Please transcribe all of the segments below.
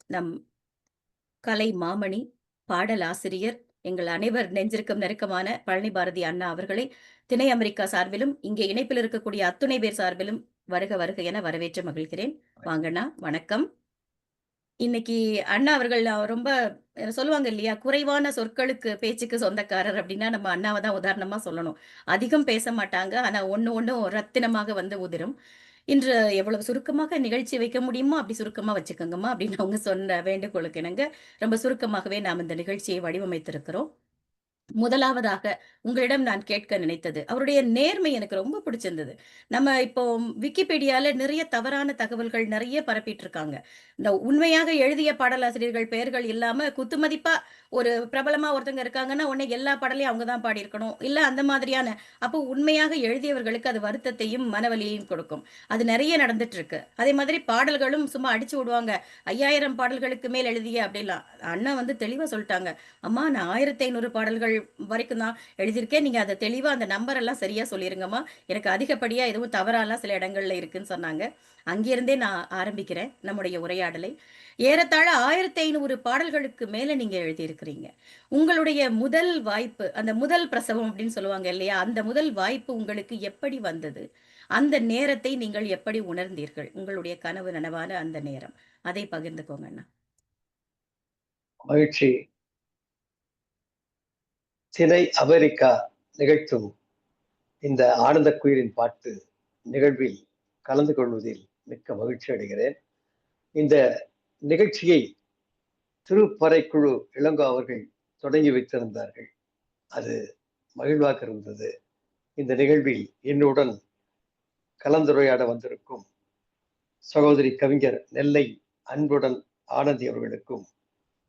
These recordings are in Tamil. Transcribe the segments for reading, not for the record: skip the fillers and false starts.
நம் கலை மாமணி, பாடலாசிரியர், எங்கள் அனைவர் நெஞ்சிற்கும் நெருக்கமான பழனி பாரதி அண்ணா அவர்களை திணை அமெரிக்கா சார்பிலும், இங்கே இணைப்பில் இருக்கக்கூடிய அத்துணை பேர் சார்பிலும் வருக வருக என வரவேற்று மகிழ்கிறேன். வாங்க அண்ணா, வணக்கம். இன்னைக்கு அண்ணா அவர்கள் ரொம்ப சொல்லுவாங்க இல்லையா? குறைவான சொற்களுக்கு பேச்சுக்கு சொந்தக்காரர் அப்டின்னா, நம்ம அண்ணாவ தான் உதாரணமா சொல்லணும். அதிகம் பேச மாட்டாங்க. ஆனா ஒண்ணு ஒண்ணும் ரத்தினமாக வந்து உதிரும். இன்று எவ்வளவு சுருக்கமாக நிகழ்ச்சி வைக்க முடியுமோ, அப்படி சுருக்கமா வச்சுக்கங்கம்மா அப்படின்னு அவங்க சொன்ன வேண்டுகோளுக்கு இணங்க, ரொம்ப சுருக்கமாகவே நாம் இந்த நிகழ்ச்சியை வடிவமைத்திருக்கிறோம். முதலாவதாக உங்களிடம் நான் கேட்க நினைத்தது, அவருடைய நேர்மை எனக்கு ரொம்ப பிடிச்சிருந்தது. நம்ம இப்போ விக்கிபீடியால நிறைய தவறான தகவல்கள் நெறைய பரப்பிட்டு இருக்காங்க. இந்த உண்மையாக எழுதிய பாடலாசிரியர்கள் பெயர்கள் இல்லாம குத்துமதிப்பா ஒரு பிரபலமா ஒருத்தங்க இருக்காங்கன்னா, உடனே எல்லா பாடலையும் அவங்க தான் பாடியிருக்கணும். இல்ல அந்த மாதிரியான அப்போ உண்மையாக எழுதியவர்களுக்கு அது வருத்தத்தையும், மனவலியையும் கொடுக்கும். அது நெறைய நடந்துட்டு இருக்கு. அதே மாதிரி பாடல்களும் சும்மா அடிச்சு விடுவாங்க. 5000 பாடல்களுக்கு மேல் எழுதிய அப்படிலாம். அண்ணா வந்து தெளிவா சொல்ட்டாங்க. அம்மா நான் 1500 பாடல்கள் வரைக்கும் தான் எழுதியிருக்கேன். நீங்க அத தெளிவா அந்த நம்பர் எல்லாம் சரியா சொல்லிருங்கம்மா. எனக்கு அதிகப்படியா எதுவும் தவறாலாம் சில இடங்கள்ல இருக்குன்னு சொன்னாங்க. அங்கிருந்தே நான் ஆரம்பிக்கிறேன் நம்முடைய உரையாடலை. ஏறத்தாழ 1500 பாடல்களுக்கு மேல நீங்க எழுதியிருக்கிறீங்க. உங்களுடைய முதல் வாய்ப்பு, அந்த முதல் பிரசவம் அப்படின்னு சொல்லுவாங்க இல்லையா? அந்த முதல் வாய்ப்பு உங்களுக்கு எப்படி வந்தது? அந்த நேரத்தை நீங்கள் எப்படி உணர்ந்தீர்கள்? உங்களுடைய கனவு நனவான அந்த நேரம். அதை பகிர்ந்துக்கோங்க அண்ணா. மகிழ்ச்சி. திணை அமெரிக்கா நிகழ்த்தும் இந்த ஆனந்த குயிலின் பாட்டு நிகழ்வில் கலந்து கொள்வதில் மிக்க மகிழ்ச்சி அடைகிறேன். இந்த நிகழ்ச்சியை திருப்பறைக்குழு இளங்கோ அவர்கள் தொடங்கி வைத்திருந்தார்கள். அது மகிழ்வாக இருந்தது. இந்த நிகழ்வில் என்னுடன் கலந்துரையாட வந்திருக்கும் சகோதரி கவிஞர் நெல்லை அன்புடன் ஆனந்தி அவர்களுக்கும்,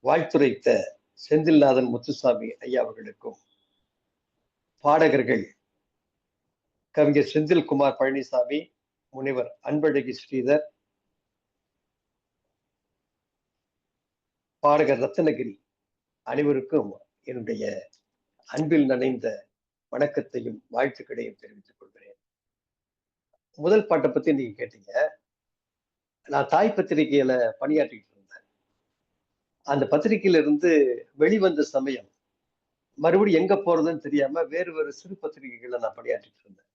வாழ்த்துரைத்த செந்தில்நாதன் முத்துசாமி ஐயா அவர்களுக்கும், பாடகர்கள் கவிஞர் செந்தில்குமார் பழனிசாமி, முனைவர் அன்பழகி ஸ்ரீதர், பாடகர் ரத்னகிரி அனைவருக்கும் என்னுடைய அன்பில் நனைந்த வணக்கத்தையும் வாழ்த்துக்களையும் தெரிவித்துக் கொள்கிறேன். முதல் பாட்டை பத்தி நீங்க கேட்டீங்க. நான் தாய் பத்திரிகையில பணியாற்றிட்டு இருந்தேன். அந்த பத்திரிகையில இருந்து வெளிவந்த சமயம் மறுபடியும் எங்க போறதுன்னு தெரியாம வேறு வேறு சிறு பத்திரிகைகள்ல நான் பணியாற்றிட்டு இருந்தேன்.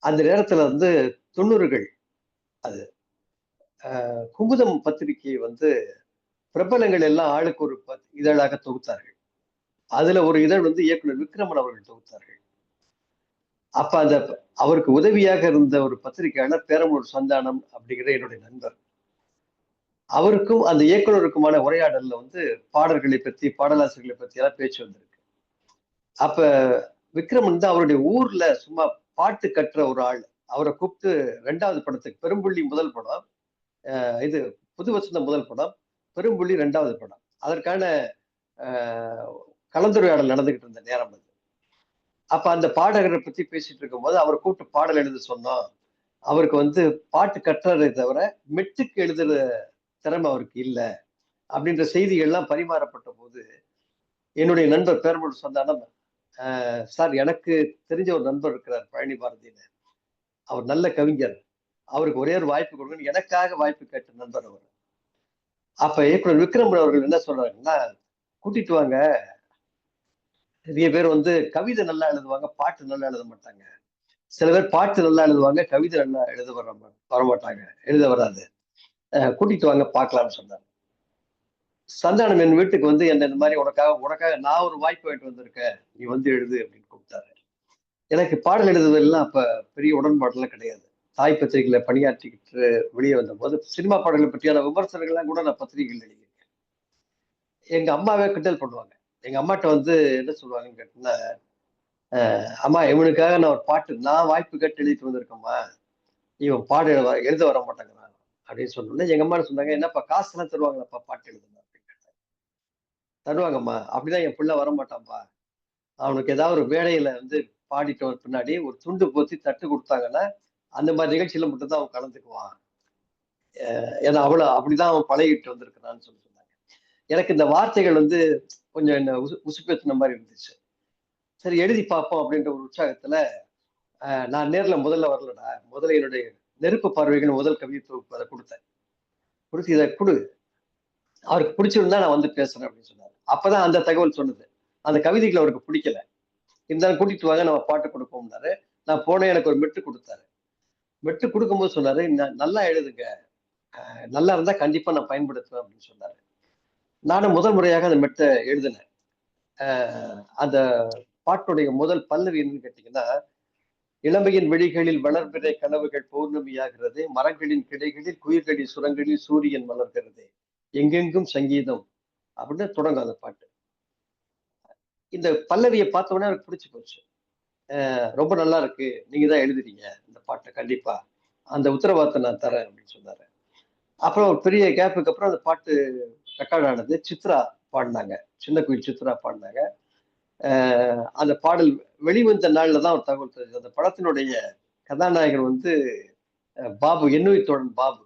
அந்த நேரத்துல வந்து 90கள் அது குமுதம் பத்திரிகை வந்து பிரபலங்கள் எல்லாம் ஆளுக்கு ஒரு இதழாக தொகுத்தார்கள். அதுல ஒரு இதழ் வந்து இயக்குனர் விக்ரமன் அவர்கள் தொகுத்தார்கள். அப்ப அந்த அவருக்கு உதவியாக இருந்த ஒரு பத்திரிகையாளர் பேரமூர் சந்தானம் அப்படிங்கிற என்னுடைய நண்பர். அவருக்கும் அந்த இயக்குனருக்குமான உரையாடல்ல வந்து பாடல்களை பத்தி, பாடலாசிரியர்களை பத்தி எல்லாம் பேச்சு வந்திருக்கு. அப்ப விக்ரமன் தான் அவருடைய ஊர்ல சும்மா பாட்டு கற்ற ஒரு ஆள். அவரை கூப்பிட்டு 2வது படத்துக்கு பெரும்புள்ளி முதல் படம், இது புது வசந்தம் முதல் படம், பெரும்புள்ளி 2வது படம். அதற்கான கலந்துரையாடல் நடந்துகிட்டு இருந்த நேரம் அது. அப்ப அந்த பாடகரை பத்தி பேசிட்டு இருக்கும்போது அவரை கூப்பிட்டு பாடல் எழுத சொன்னோம். அவருக்கு வந்து பாட்டு கட்டுறதை தவிர மெட்டுக்கு எழுதுற திறமை அவருக்கு இல்ல அப்படின்ற செய்திகள்லாம் பரிமாறப்பட்ட போது என்னுடைய நண்பர் பேரமூர் சந்தானம், சார் எனக்கு தெரிஞ்ச ஒரு நண்பர் இருக்கிறார் பழனி பாரதின்னு, அவர் நல்ல கவிஞர், அவருக்கு ஒரே ஒரு வாய்ப்பு கொடுங்கன்னு எனக்காக வாய்ப்பு கேட்ட நண்பர் அவர். அப்ப இயக்குனர் விக்ரம் அவர்கள் என்ன சொல்றாங்கன்னா, கூட்டிட்டு வாங்க, நிறைய பேர் வந்து கவிதை நல்லா எழுதுவாங்க, பாட்டு நல்லா எழுத மாட்டாங்க. சில பேர் பாட்டு நல்லா எழுதுவாங்க, கவிதை நல்லா எழுத வரமாட்டாங்க, எழுத வராது. கூட்டிட்டு வாங்க பார்க்கலாம்னு சொன்னார். சந்தானம் என் வீட்டுக்கு வந்து என்ன இந்த மாதிரி உனக்காக நான் ஒரு வாய்ப்பு வாங்கிட்டு வந்திருக்கேன், நீ வந்து எழுது அப்படின்னு கூப்பிட்டாரு. எனக்கு பாடல் எழுதுவதெல்லாம் அப்ப பெரிய உடன்பாடுலாம் கிடையாது. தாய் பத்திரிகையில பணியாற்றிக்கிட்டு வெளியே வந்த போது சினிமா பாடல்களை பற்றியான விமர்சனங்கள்லாம் கூட நான் பத்திரிகைகள் எழுதியிருக்கேன். எங்க அம்மாவே கிண்டல் பண்ணுவாங்க. எங்க அம்மாட்ட வந்து என்ன சொல்லுவாங்கன்னு கேட்டீங்கன்னா, அம்மா இவனுக்காக நான் ஒரு பாட்டு நான் வாய்ப்பு கேட்டு எழுதிட்டு வந்திருக்கேம்மா, இவன் பாட எழுத வர மாட்டேங்கிறான் அப்படின்னு சொன்னோன்னே எங்க அம்மா சொன்னாங்க, என்னப்பா காசு எல்லாம் தருவாங்களாப்பா பாட்டு எழுதுனா அப்படின்னு கேட்டாங்க. தருவாங்கம்மா, அப்படிதான் என் பிள்ளை வரமாட்டான்ப்பா, அவனுக்கு ஏதாவது ஒரு வேலையில வந்து பாடிட்டு பின்னாடி ஒரு துண்டு போத்தி தட்டு கொடுத்தாங்கன்னா அந்த மாதிரி நிகழ்ச்சியில மட்டும்தான் அவன் கலந்துக்குவான். ஏன்னா அவ்வளவு அப்படிதான் அவன் பழகிட்டு வந்திருக்கிறான்னு சொல்லி சொன்னாங்க. எனக்கு இந்த வார்த்தைகள் வந்து கொஞ்சம் என்ன உசுப்பேத்தின மாதிரி இருந்துச்சு. சரி எழுதி பார்ப்போம் அப்படின்ற ஒரு உற்சாகத்துல நான் நேர்ல முதல்ல வரலடா, முதல்ல என்னுடைய நெருப்பு பார்வைகள் முதல் கவிதை தொகுப்பு அதை கொடுத்தேன். குடுத்து இத குடு. அவருக்கு பிடிச்சிருந்தா நான் வந்து பேசுறேன் அப்படின்னு சொன்னாரு. அப்பதான் அந்த தகவல் சொன்னது. அந்த கவிதைகள் அவருக்கு பிடிக்கல. இருந்தாலும் கூட்டிட்டு வாங்க நம்ம பாட்டு குடுப்போம்னாரு. நான் போனேன் எனக்கு ஒரு மெட்டு குடுத்தாரு. மெட்டு குடுக்கும்போது சொன்னாரு, நல்லா எழுதுங்க. நல்லா இருந்தா கண்டிப்பா நான் பயன்படுத்துவேன்" அப்படின்னு சொன்னாரு. நானும் முதல் முறையாக அந்த மெட்ட எழுதினேன். அ அந்த பாட்டுடைய முதல் பல்லவி என்னன்னு கேட்டீங்கன்னா, "இளமையின் விழிகளில் வளர்பிறை கனவுகள் பௌர்ணமியாகிறதே, மரங்களின் கிளைகளில் குயில்களின் சுரங்களில் சூரியன் மலர்கிறதே, எங்கெங்கும் சங்கீதம்" அப்படின்னு தொடங்கும் அந்த பாட்டு. இந்த பல்லவிய பார்த்த உடனே எனக்கு பிடிச்சு போச்சு. "ரொம்ப நல்லா இருக்கு. நீங்க தான் எழுதுறீங்க இந்த பாட்ட கண்டிப்பா. அந்த உத்தரவாதத்த நான் தரேன்" அப்படின்னு சொன்னாரு. அப்புறம் ஒரு பெரிய கேப்புக்கு அப்புறம் அந்த பாட்டு ரெக்கார்ட் ஆனது. சித்ரா பாடுனாங்க. சின்ன குயில் சித்ரா பாடுனாங்க. அ அந்த பாடல் வெளிவந்த நாள்ல தான் ஒரு தகவல் தெரிஞ்சது. அந்த படத்தினுடைய கதாநாயகர் வந்து பாபு, எண்ணுயிர் தோழன் பாபு.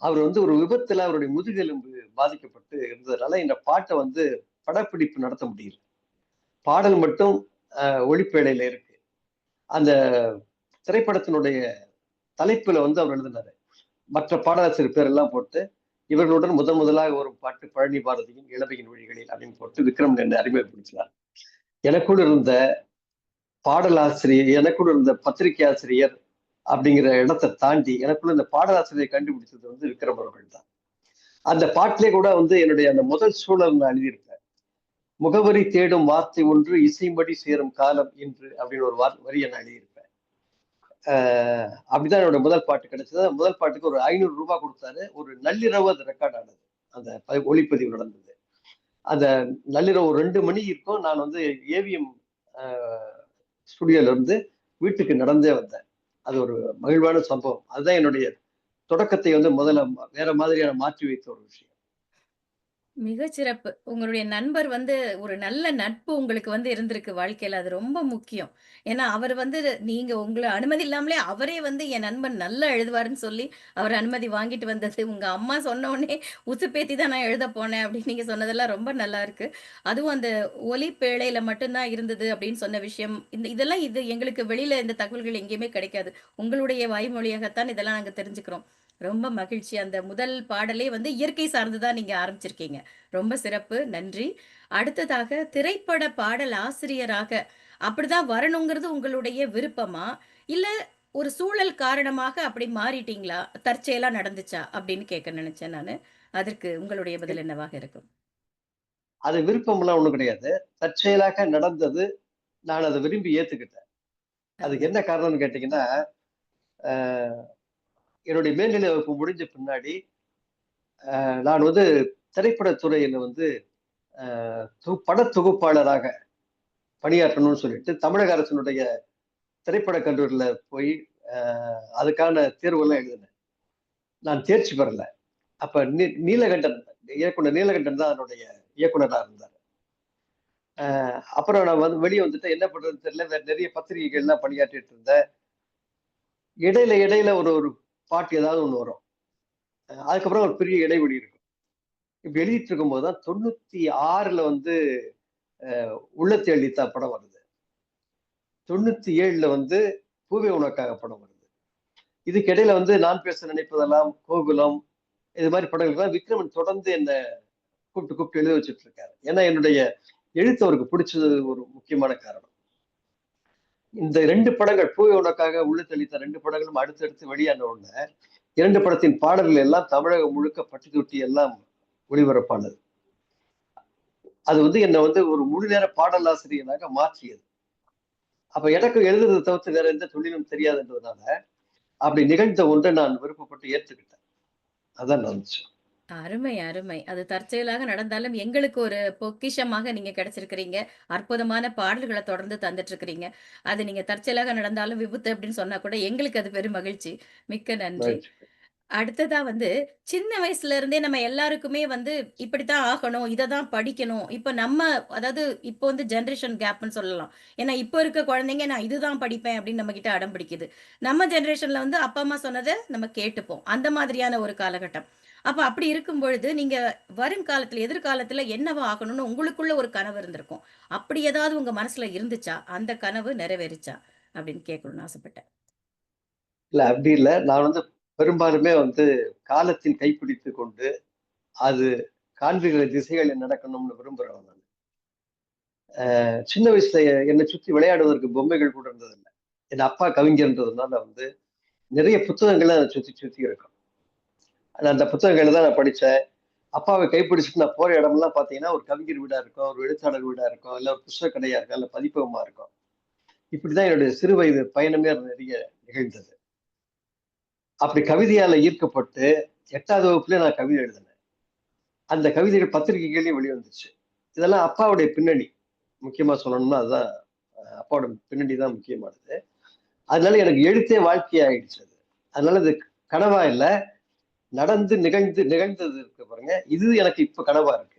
அவர் வந்து ஒரு விபத்துல அவருடைய முதுகெலும்பு பாதிக்கப்பட்டு இருந்ததுனால, இந்த பாட்ட வந்து படப்பிடிப்பு நடத்த முடியல. பாடல் மட்டும் ஒலிப்பேழையில இருக்கு. அந்த திரைப்படத்தினுடைய தலைப்புல வந்து அவர் எழுதினாரு. மற்ற பாடலாசிரியர் பேரெல்லாம் போட்டு, இவர்களுடன் முதலாக வரும் பாட்டு பழனி பாரதியின் "இளமையின் விழிகளில்" அப்படின்னு போட்டு விக்ரம் என்னை அறிமுகப்படுத்தினார். எனக்குள் இருந்த பாடலாசிரியர், எனக்குள் இருந்த பத்திரிகை ஆசிரியர் அப்படிங்கிற இடத்தை தாண்டி, எனக்குள்ள இந்த பாடலாசிரியரை கண்டுபிடிச்சது வந்து விக்ரம் அவர்கள் தான். அந்த பாட்டிலே கூட வந்து என்னுடைய அந்த முதல் சூழல் நான் எழுதியிருப்பேன். "முகவரி தேடும் வார்த்தை ஒன்று இசைமடி சேரும் காலம் இன்று" அப்படின்னு ஒரு வரிய நான் எழுதியிருப்பேன். அ அப்படிதான் என்னோட முதல் பாட்டு கிடைச்சது. முதல் பாட்டுக்கு ஒரு ரூ. 500 குடுத்தாரு. ஒரு நள்ளிரவு அது ரெக்கார்ட் ஆனது. அந்த ஒலிப்பதிவு நடந்தது. அந்த நள்ளிரவு ஒரு 2 மணி இருக்கும். நான் வந்து ஏவிஎம் அ ஸ்டுடியோல இருந்து வீட்டுக்கு நடந்தே வந்தேன். அது ஒரு மகிழ்வான சம்பவம். அதுதான் என்னுடைய தொடக்கத்தை வந்து முதல்ல வேற மாதிரியான மாற்றி வைத்த ஒரு விஷயம். மிகச்சிறப்பு. உங்களுடைய நண்பர் வந்து ஒரு நல்ல நட்பு உங்களுக்கு வந்து இருந்திருக்கு வாழ்க்கையில. அது ரொம்ப முக்கியம். ஏன்னா, அவர் வந்து நீங்க உங்கள அனுமதி இல்லாமலே அவரே வந்து என் நண்பன் நல்லா எழுதுவாருன்னு சொல்லி, அவர் அனுமதி வாங்கிட்டு வந்தது. உங்க அம்மா சொன்ன உடனே உசுப்பேத்தி தான் நான் எழுத போனேன் அப்படின்னு நீங்க சொன்னதெல்லாம் ரொம்ப நல்லா இருக்கு. அதுவும் அந்த ஒலி பேழையில மட்டும் தான் இருந்தது அப்படின்னு சொன்ன விஷயம், இதெல்லாம் எங்களுக்கு வெளியில இந்த தகவல்கள் எங்கேயுமே கிடைக்காது. உங்களுடைய வாய்மொழியாகத்தான் இதெல்லாம் நாங்க தெரிஞ்சுக்கிறோம். ரொம்ப மகிழ்ச்சி. அந்த முதல் பாடலே வந்து இயற்கை சார்ந்து தான் நீங்க ஆரம்பிச்சிருக்கீங்க. ரொம்ப சிறப்பு. நன்றி. அடுத்ததாக திரைப்பட பாடல் ஆசிரியராக அப்படிதான் வரணுங்கிறது உங்களுடைய விருப்பமா? இல்ல ஒரு சூழல் காரணமாக அப்படி மாறிட்டீங்களா? தற்செயலா நடந்துச்சா? அப்படின்னு கேட்க நெனச்சேன் நானு. அதற்கு உங்களுடைய பதில் என்னவாக இருக்கும்? அது விருப்பம்லாம் ஒண்ணும் கிடையாது. தற்செயலாக நடந்தது. நான் அத விரும்பி ஏத்துக்கிட்டேன். அதுக்கு அருமை. என்ன காரணம்னு கேட்டீங்கன்னா, அ என்னுடைய மேல்நிலை வகுப்பு முடிஞ்ச பின்னாடி, நான் வந்து திரைப்படத் துறையில வந்து அ படத் தொகுப்பாளராக பணியாற்றணும்னு சொல்லிட்டு, தமிழக அரசினுடைய திரைப்படக் கல்லூரில போய் அ அதுக்கான தேர்வெல்லாம் எழுதினேன். நான் தேர்ச்சி பெறல. அப்ப நீலகண்டன் இயக்குனர் நீலகண்டன் தான் அதனுடைய இயக்குனரா இருந்தாரு. அப்புறம் நான் வந்து வெளிய வந்துட்டேன். என்ன பண்றதுன்னு தெரியல. வேற நெறைய பத்திரிகைகள்லாம் பணியாற்றிட்டு இருந்தேன். இடையில இடையில ஒரு ஒரு பாட்டு ஏதாவது ஒண்ணு வரும். அதுக்கப்புறம் ஒரு பெரிய இடைவெளி இருக்கும். இப்படி எழுதிட்டு இருக்கும்போது தான் 96ல வந்து உள்ளத்தை அள்ளித்தா படம் வருது. 97ல வந்து பூவே உனக்காக படம் வருது. இதுக்கு இடையில வந்து நான் பேச நினைப்பதெல்லாம், கோகுலம் இது மாரி படங்களுக்கெல்லாம் விக்ரமன் தொடர்ந்து என்ன கூப்பிட்டு கூப்பிட்டு எழுத வச்சுட்டு இருக்காரு. ஏன்னா என்னுடைய எழுத்து அவருக்கு பிடிச்சது ஒரு முக்கியமான காரணம். இந்த 2 படங்கள் பூவே உனக்காக, உள்ளத்தை அள்ளித்தா 2 படங்களும் அடுத்தடுத்து வெளியான உடனே 2 படத்தின் பாடல்கள் எல்லாம் தமிழகம் முழுக்க பட்டி தொட்டி எல்லாம் ஒளிபரப்பானது. அது வந்து என்ன வந்து ஒரு முழு நேர பாடலாசிரியனாக மாற்றியது. அப்ப எனக்கு எழுதுறத தவிர்த்து வேற எந்த தொழிலும் தெரியாதுன்றதுனால, அப்படி நிகழ்ந்த ஒன்றை நான் விருப்பப்பட்டு ஏத்துக்கிட்டேன். அதான் நடந்துச்சு. அருமை, அருமை. அது தற்செயலாக நடந்தாலும் எங்களுக்கு ஒரு பொக்கிஷமாக நீங்க கிடைச்சிருக்கிறீங்க. அற்புதமான பாடல்கள தொடர்ந்து தந்துட்டு இருக்கிறீங்க. அது நீங்க தற்செயலாக நடந்தாலும் விபத்து அப்படின்னு சொன்னா கூட எங்களுக்கு அது பெரும் மகிழ்ச்சி. மிக்க நன்றி. மகிழ்ச்சி. அடுத்ததா வந்து, சின்ன வயசுல இருந்தே நம்ம எல்லாருக்குமே வந்து இப்படித்தான் ஆகணும், இத தான் படிக்கணும். இப்ப நம்ம அதாவது இப்போ வந்து ஜெனரேஷன் கேப்ன்னு சொல்லலாம். ஏன்னா, இப்போ இருக்க குழந்தைங்க நான் இதுதான் படிப்பேன் அப்படின்னு நம்மகிட்ட அடம் பிடிக்குது. நம்ம ஜெனரேஷன்ல வந்து அப்பா, அம்மா சொன்னத நம்ம கேட்டுப்போம். அந்த மாதிரியான ஒரு காலகட்டம். அப்ப அப்படி இருக்கும் பொழுது, நீங்க வருங்காலத்துல, எதிர்காலத்துல என்னவா ஆகணும்னு உங்களுக்குள்ள ஒரு கனவு இருந்திருக்கும். அப்படி ஏதாவது உங்க மனசுல இருந்துச்சா? அந்த கனவு நிறைவேறுச்சா? அப்படின்னு கேட்கணும்னு ஆசைப்பட்டேன். இல்ல அப்படி இல்ல. நான் வந்து பெரும்பாலுமே வந்து காலத்தின் கைப்பிடித்து கொண்டு அது காண்பிக்கிற திசைகளில் நடக்கணும்னு விரும்புறவன் நான். சின்ன வயசுல என்னை சுத்தி விளையாடுவதற்கு பொம்மைகள் கூட இருந்ததில்லை. என் அப்பா கவிஞர்ன்றதுனால வந்து நிறைய புத்தகங்களை அதை சுத்தி சுத்தி இருக்கும். அந்த புத்தகங்களை தான் நான் படிச்சேன். அப்பாவை கைப்பிடிச்சிட்டு நான் போற இடமெல்லாம் பார்த்தீங்கன்னா, ஒரு கவிஞர் வீடா இருக்கும், ஒரு எழுத்தாளர் வீடா இருக்கும், இல்ல ஒரு புத்தக கடையா இருக்கும், இல்ல பதிப்பகமா இருக்கும். இப்படிதான் என்னுடைய சிறு வயது பயணமே நிறைய நிகழ்ந்தது. அப்படி கவிதையால ஈர்க்கப்பட்டு 8வது வகுப்புலயே நான் கவிதை எழுதினேன். அந்த கவிதைகள் பத்திரிகைகள்லயும் வெளிவந்துச்சு. இதெல்லாம் அப்பாவுடைய பின்னணி. முக்கியமா சொல்லணும்னா அதுதான் அப்பாவோட பின்னணி தான் முக்கியமானது. அதனால எனக்கு எழுத்தே வாழ்க்கை ஆயிடுச்சு அது. அதனால இது கனவா இல்ல, நடந்து நிகழ்ந்தது இருக்கு பாருங்க. இது எனக்கு இப்ப கனவா இருக்கு.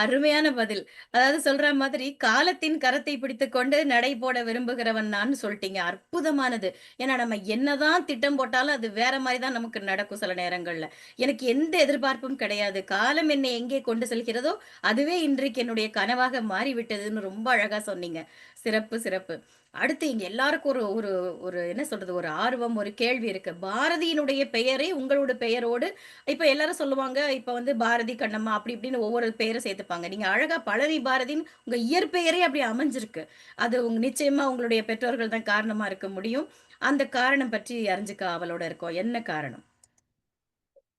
அருமையான பதில். அதாவது சொல்ற மாதிரி, "காலத்தின் கரத்தை பிடித்துக்கொண்டு நடை போட விரும்புகிறவன் நான்" சொல்ட்டீங்க. அற்புதமானது. ஏன்னா நம்ம என்னதான் திட்டம் போட்டாலும், அது வேற மாரி தான் நமக்கு நடக்கும் சில நேரங்கள்ல. எனக்கு எந்த எதிர்பார்ப்பும் கிடையாது. காலம் என்னை எங்கே கொண்டு செல்கிறதோ, அதுவே இன்றைக்கு என்னுடைய கனவாக மாறிவிட்டதுன்னு ரொம்ப அழகா சொன்னீங்க. சிறப்பு, சிறப்பு. அடுத்து இங்க எல்லாருக்கும் ஒரு ஒரு ஒரு என்ன சொல்றது? ஒரு ஆர்வம், ஒரு கேள்வி இருக்கு. பாரதியினுடைய பெயரை உங்களோட பெயரோடு இப்ப எல்லாரும் சொல்லுவாங்க, இப்ப வந்து பாரதி கண்ணம்மா அப்படி இப்படின்னு ஒவ்வொரு பேர சேர்த்துப்பாங்க. நீங்க அழகா பழனி பாரதின்னு உங்க இயற்பெயரே அப்படி அமைஞ்சிருக்கு. அது நிச்சயமா உங்களுடைய பெற்றோர்கள் தான் காரணமா இருக்க முடியும். அந்த காரணம் பற்றி அறிஞ்சுக்க ஆவலோட இருக்கோம். என்ன காரணம்?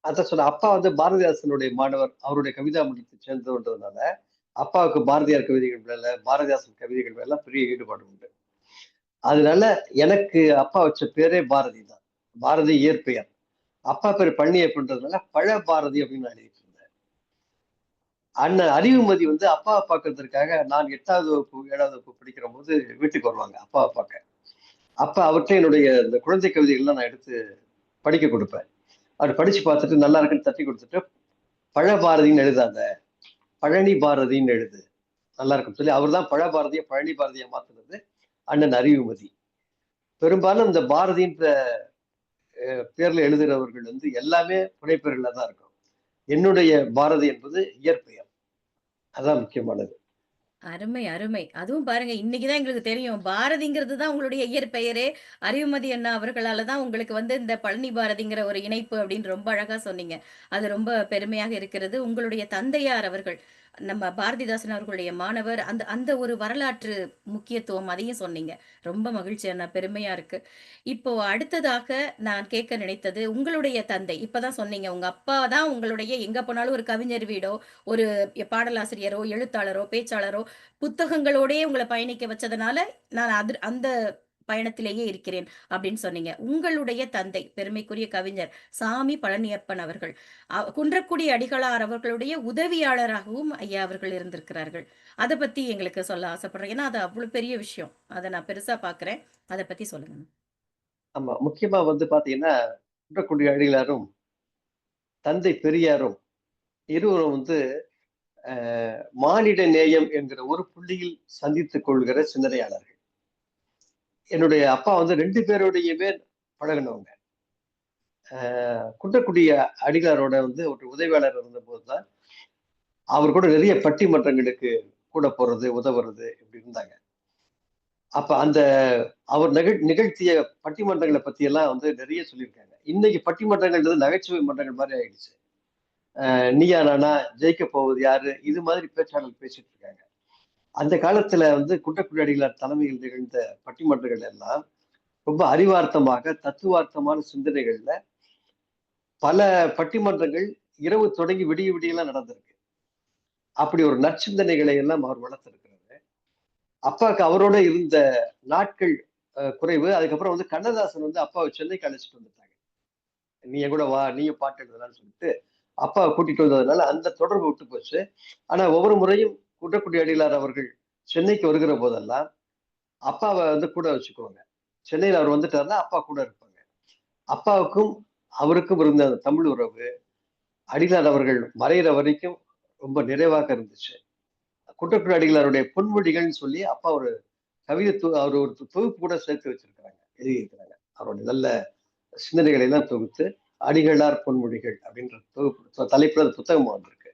அதான் சொன்னேன். அப்பா வந்து பாரதிதாசனுடைய மாணவர். அவருடைய கவிதாமண்டலத்தை சேர்ந்தவன்றதுனால, அப்பாவுக்கு பாரதியார் கவிதைகள் மேல, பாரதிதாசன் கவிதைகள் மேல பெரிய ஈடுபாடு உண்டு. அதனால எனக்கு அப்பா வச்ச பேரே பாரதி தான். பாரதி இயற்பெயர். அப்பா பேரு பழனியப்பன்றதுனால பழ பாரதி அப்படின்னு நான் எழுதிட்டு இருந்தேன். அண்ணன் அறிவுமதி வந்து அப்பாவை பார்க்கறதற்காக நான் 8வது வகுப்பு, 7வது வகுப்பு படிக்கிறபோது வீட்டுக்கு வருவாங்க அப்பாவை பார்க்க. அப்ப அவர்ட்ட என்னுடைய இந்த குழந்தை கவிதைகள்லாம் நான் எடுத்து படிக்க குடுப்பேன். அவர் படிச்சு பார்த்துட்டு நல்லா இருக்குன்னு தட்டி குடுத்துட்டு, பழ பாரதின்னு எழுதாத, பழனி பாரதின்னு எழுது. நல்லா இருக்குன்னு சொல்லி அவர் தான் பழ பாரதிய பழனி பாரதியா மாத்துனது அண்ணன் அறிவுமதி. பெரும்பாலும் இந்த பாரதின்ற பேர்ல எழுதுறவர்கள் வந்து எல்லாமே புனைப்பெயர்களா தான் இருக்கும். என்னுடைய பாரதி என்பது இயற்பெயர். அதான் முக்கியமானது. அருமை, அருமை. அதுவும் பாருங்க, இன்னைக்கு தான் எங்களுக்கு தெரியும். பாரதிங்கிறது தான் உங்களுடைய இயற்பெயரே. அறிவுமதி அண்ணா அவர்களால தான் உங்களுக்கு வந்து இந்த பழனி பாரதிங்கிற ஒரு இணைப்பு அப்படின்னு ரொம்ப அழகா சொன்னீங்க. அது ரொம்ப பெருமையாக இருக்கிறது. உங்களுடைய தந்தையார் அவர்கள், நம்ம பாரதிதாசன் அவர்களுடைய மாணவர். அந்த அந்த ஒரு வரலாற்று முக்கியத்துவம் அதையும் சொன்னீங்க. ரொம்ப மகிழ்ச்சி அண்ணா. பெருமையா இருக்கு. இப்போ அடுத்ததாக நான் கேட்க நினைத்தது, உங்களுடைய தந்தை. இப்ப தான் சொன்னீங்க. உங்க அப்பா தான் உங்களுடைய எங்க போனாலும் ஒரு கவிஞர் வீடோ, ஒரு பாடலாசிரியரோ, எழுத்தாளரோ, பேச்சாளரோ புத்தகங்களோடயே உங்கள பயணிக்க வச்சதுனால, நான் அந்த பயணத்திலேயே இருக்கிறேன் அப்படின்னு சொன்னீங்க. உங்களுடைய தந்தை, பெருமைக்குரிய கவிஞர் சாமி பழனியப்பன் அவர்கள். குன்றக்குடி அடிகளார் அவர்களுடைய உதவியாளராகவும் ஐயா அவர்கள் இருந்திருக்கிறார்கள். அத பத்தி எங்களுக்கு சொல்ல ஆசைப்படுறேன். ஏன்னா, அது அவ்வளவு பெரிய விஷயம். அத நான் பெருசா பார்க்கிறேன். அத பத்தி சொல்லுங்க. ஆமா. முக்கியமா வந்து பாத்தீங்கன்னா, குன்றக்குடி அடிகளாரும், தந்தை பெரியாரும் இருவரும் வந்து மானிட நேயம் என்கிற ஒரு புள்ளியில் சந்தித்துக் கொள்கிற சிந்தனையாளர்கள். என்னுடைய அப்பா வந்து 2 பேரோடையுமே பழகுனவங்க. குன்றக்குடி அடிகளாரோட வந்து ஒரு உதவியாளர் இருந்தபோது தான், அவர் கூட நிறைய பட்டிமன்றங்களுக்கு கூட போறது, உதவுறது இப்படி இருந்தாங்க. அப்ப அந்த அவர் நிகழ்த்திய பட்டிமன்றங்கள பத்தி எல்லாம் வந்து நிறைய சொல்லியிருக்காங்க. இன்னைக்கு பட்டிமன்றங்கள்ன்றது நகைச்சுவை மன்றங்கள் மாரி ஆயிடுச்சு. நீயா நானா, ஜெயிக்க போவது யாரு? இது மாதிரி பேச்சாளர்கள் பேசிட்டு இருக்காங்க. அந்த காலத்துல வந்து குன்றக்குடி அடிகளார் தலைமையில் நிகழ்ந்த பட்டிமன்றங்கள் எல்லாம் ரொம்ப அறிவார்த்தமாக, தத்துவார்த்தமான சிந்தனைகள்ல பல பட்டிமன்றங்கள் இரவு தொடங்கி விடிய விடியலாம் நடந்திருக்கு. அப்படி ஒரு நற்சிந்தனைகளை எல்லாம் அவர் வளர்த்திருக்கிறாரு. அப்பாவுக்கு அவரோட இருந்த நாட்கள் குறைவு. அதுக்கப்புறம் வந்து கண்ணதாசன் வந்து அப்பாவை சென்னைக்கு அழைச்சிட்டு வந்துட்டாங்க. "நீ என் கூட வா, நீயும் பாட்டு எழுதலாம்ன்னு" சொல்லிட்டு அப்பாவை கூட்டிட்டு வந்ததுனால அந்த தொடர்பு விட்டு போச்சு. ஆனா ஒவ்வொரு முறையும் குன்றக்குடி அடிகளார் அவர்கள் சென்னைக்கு வருகிற போதெல்லாம் அப்பாவை வந்து கூட வச்சுக்குவாங்க. சென்னையில அவர் வந்துட்டாருன்னா அப்பா கூட இருப்பாங்க. அப்பாவுக்கும் அவருக்கும் இருந்த அந்த தமிழ் உறவு அடிகளார் அவர்கள் மறையிற வரைக்கும் ரொம்ப நிறைவாக இருந்துச்சு. குன்றக்குடி அடிகளாருடைய பொன்மொழிகள்னு சொல்லி அப்பா ஒரு கவிதை அவர் ஒரு தொகுப்பு கூட சேர்த்து வச்சிருக்கிறாங்க. எழுதியிருக்கிறாங்க. அவருடைய நல்ல சிந்தனைகளை எல்லாம் தொகுத்து அடிகளார் பொன்மொழிகள் அப்படின்ற தொகுப்பு தலைப்புல அந்த புத்தகம் வந்திருக்கு.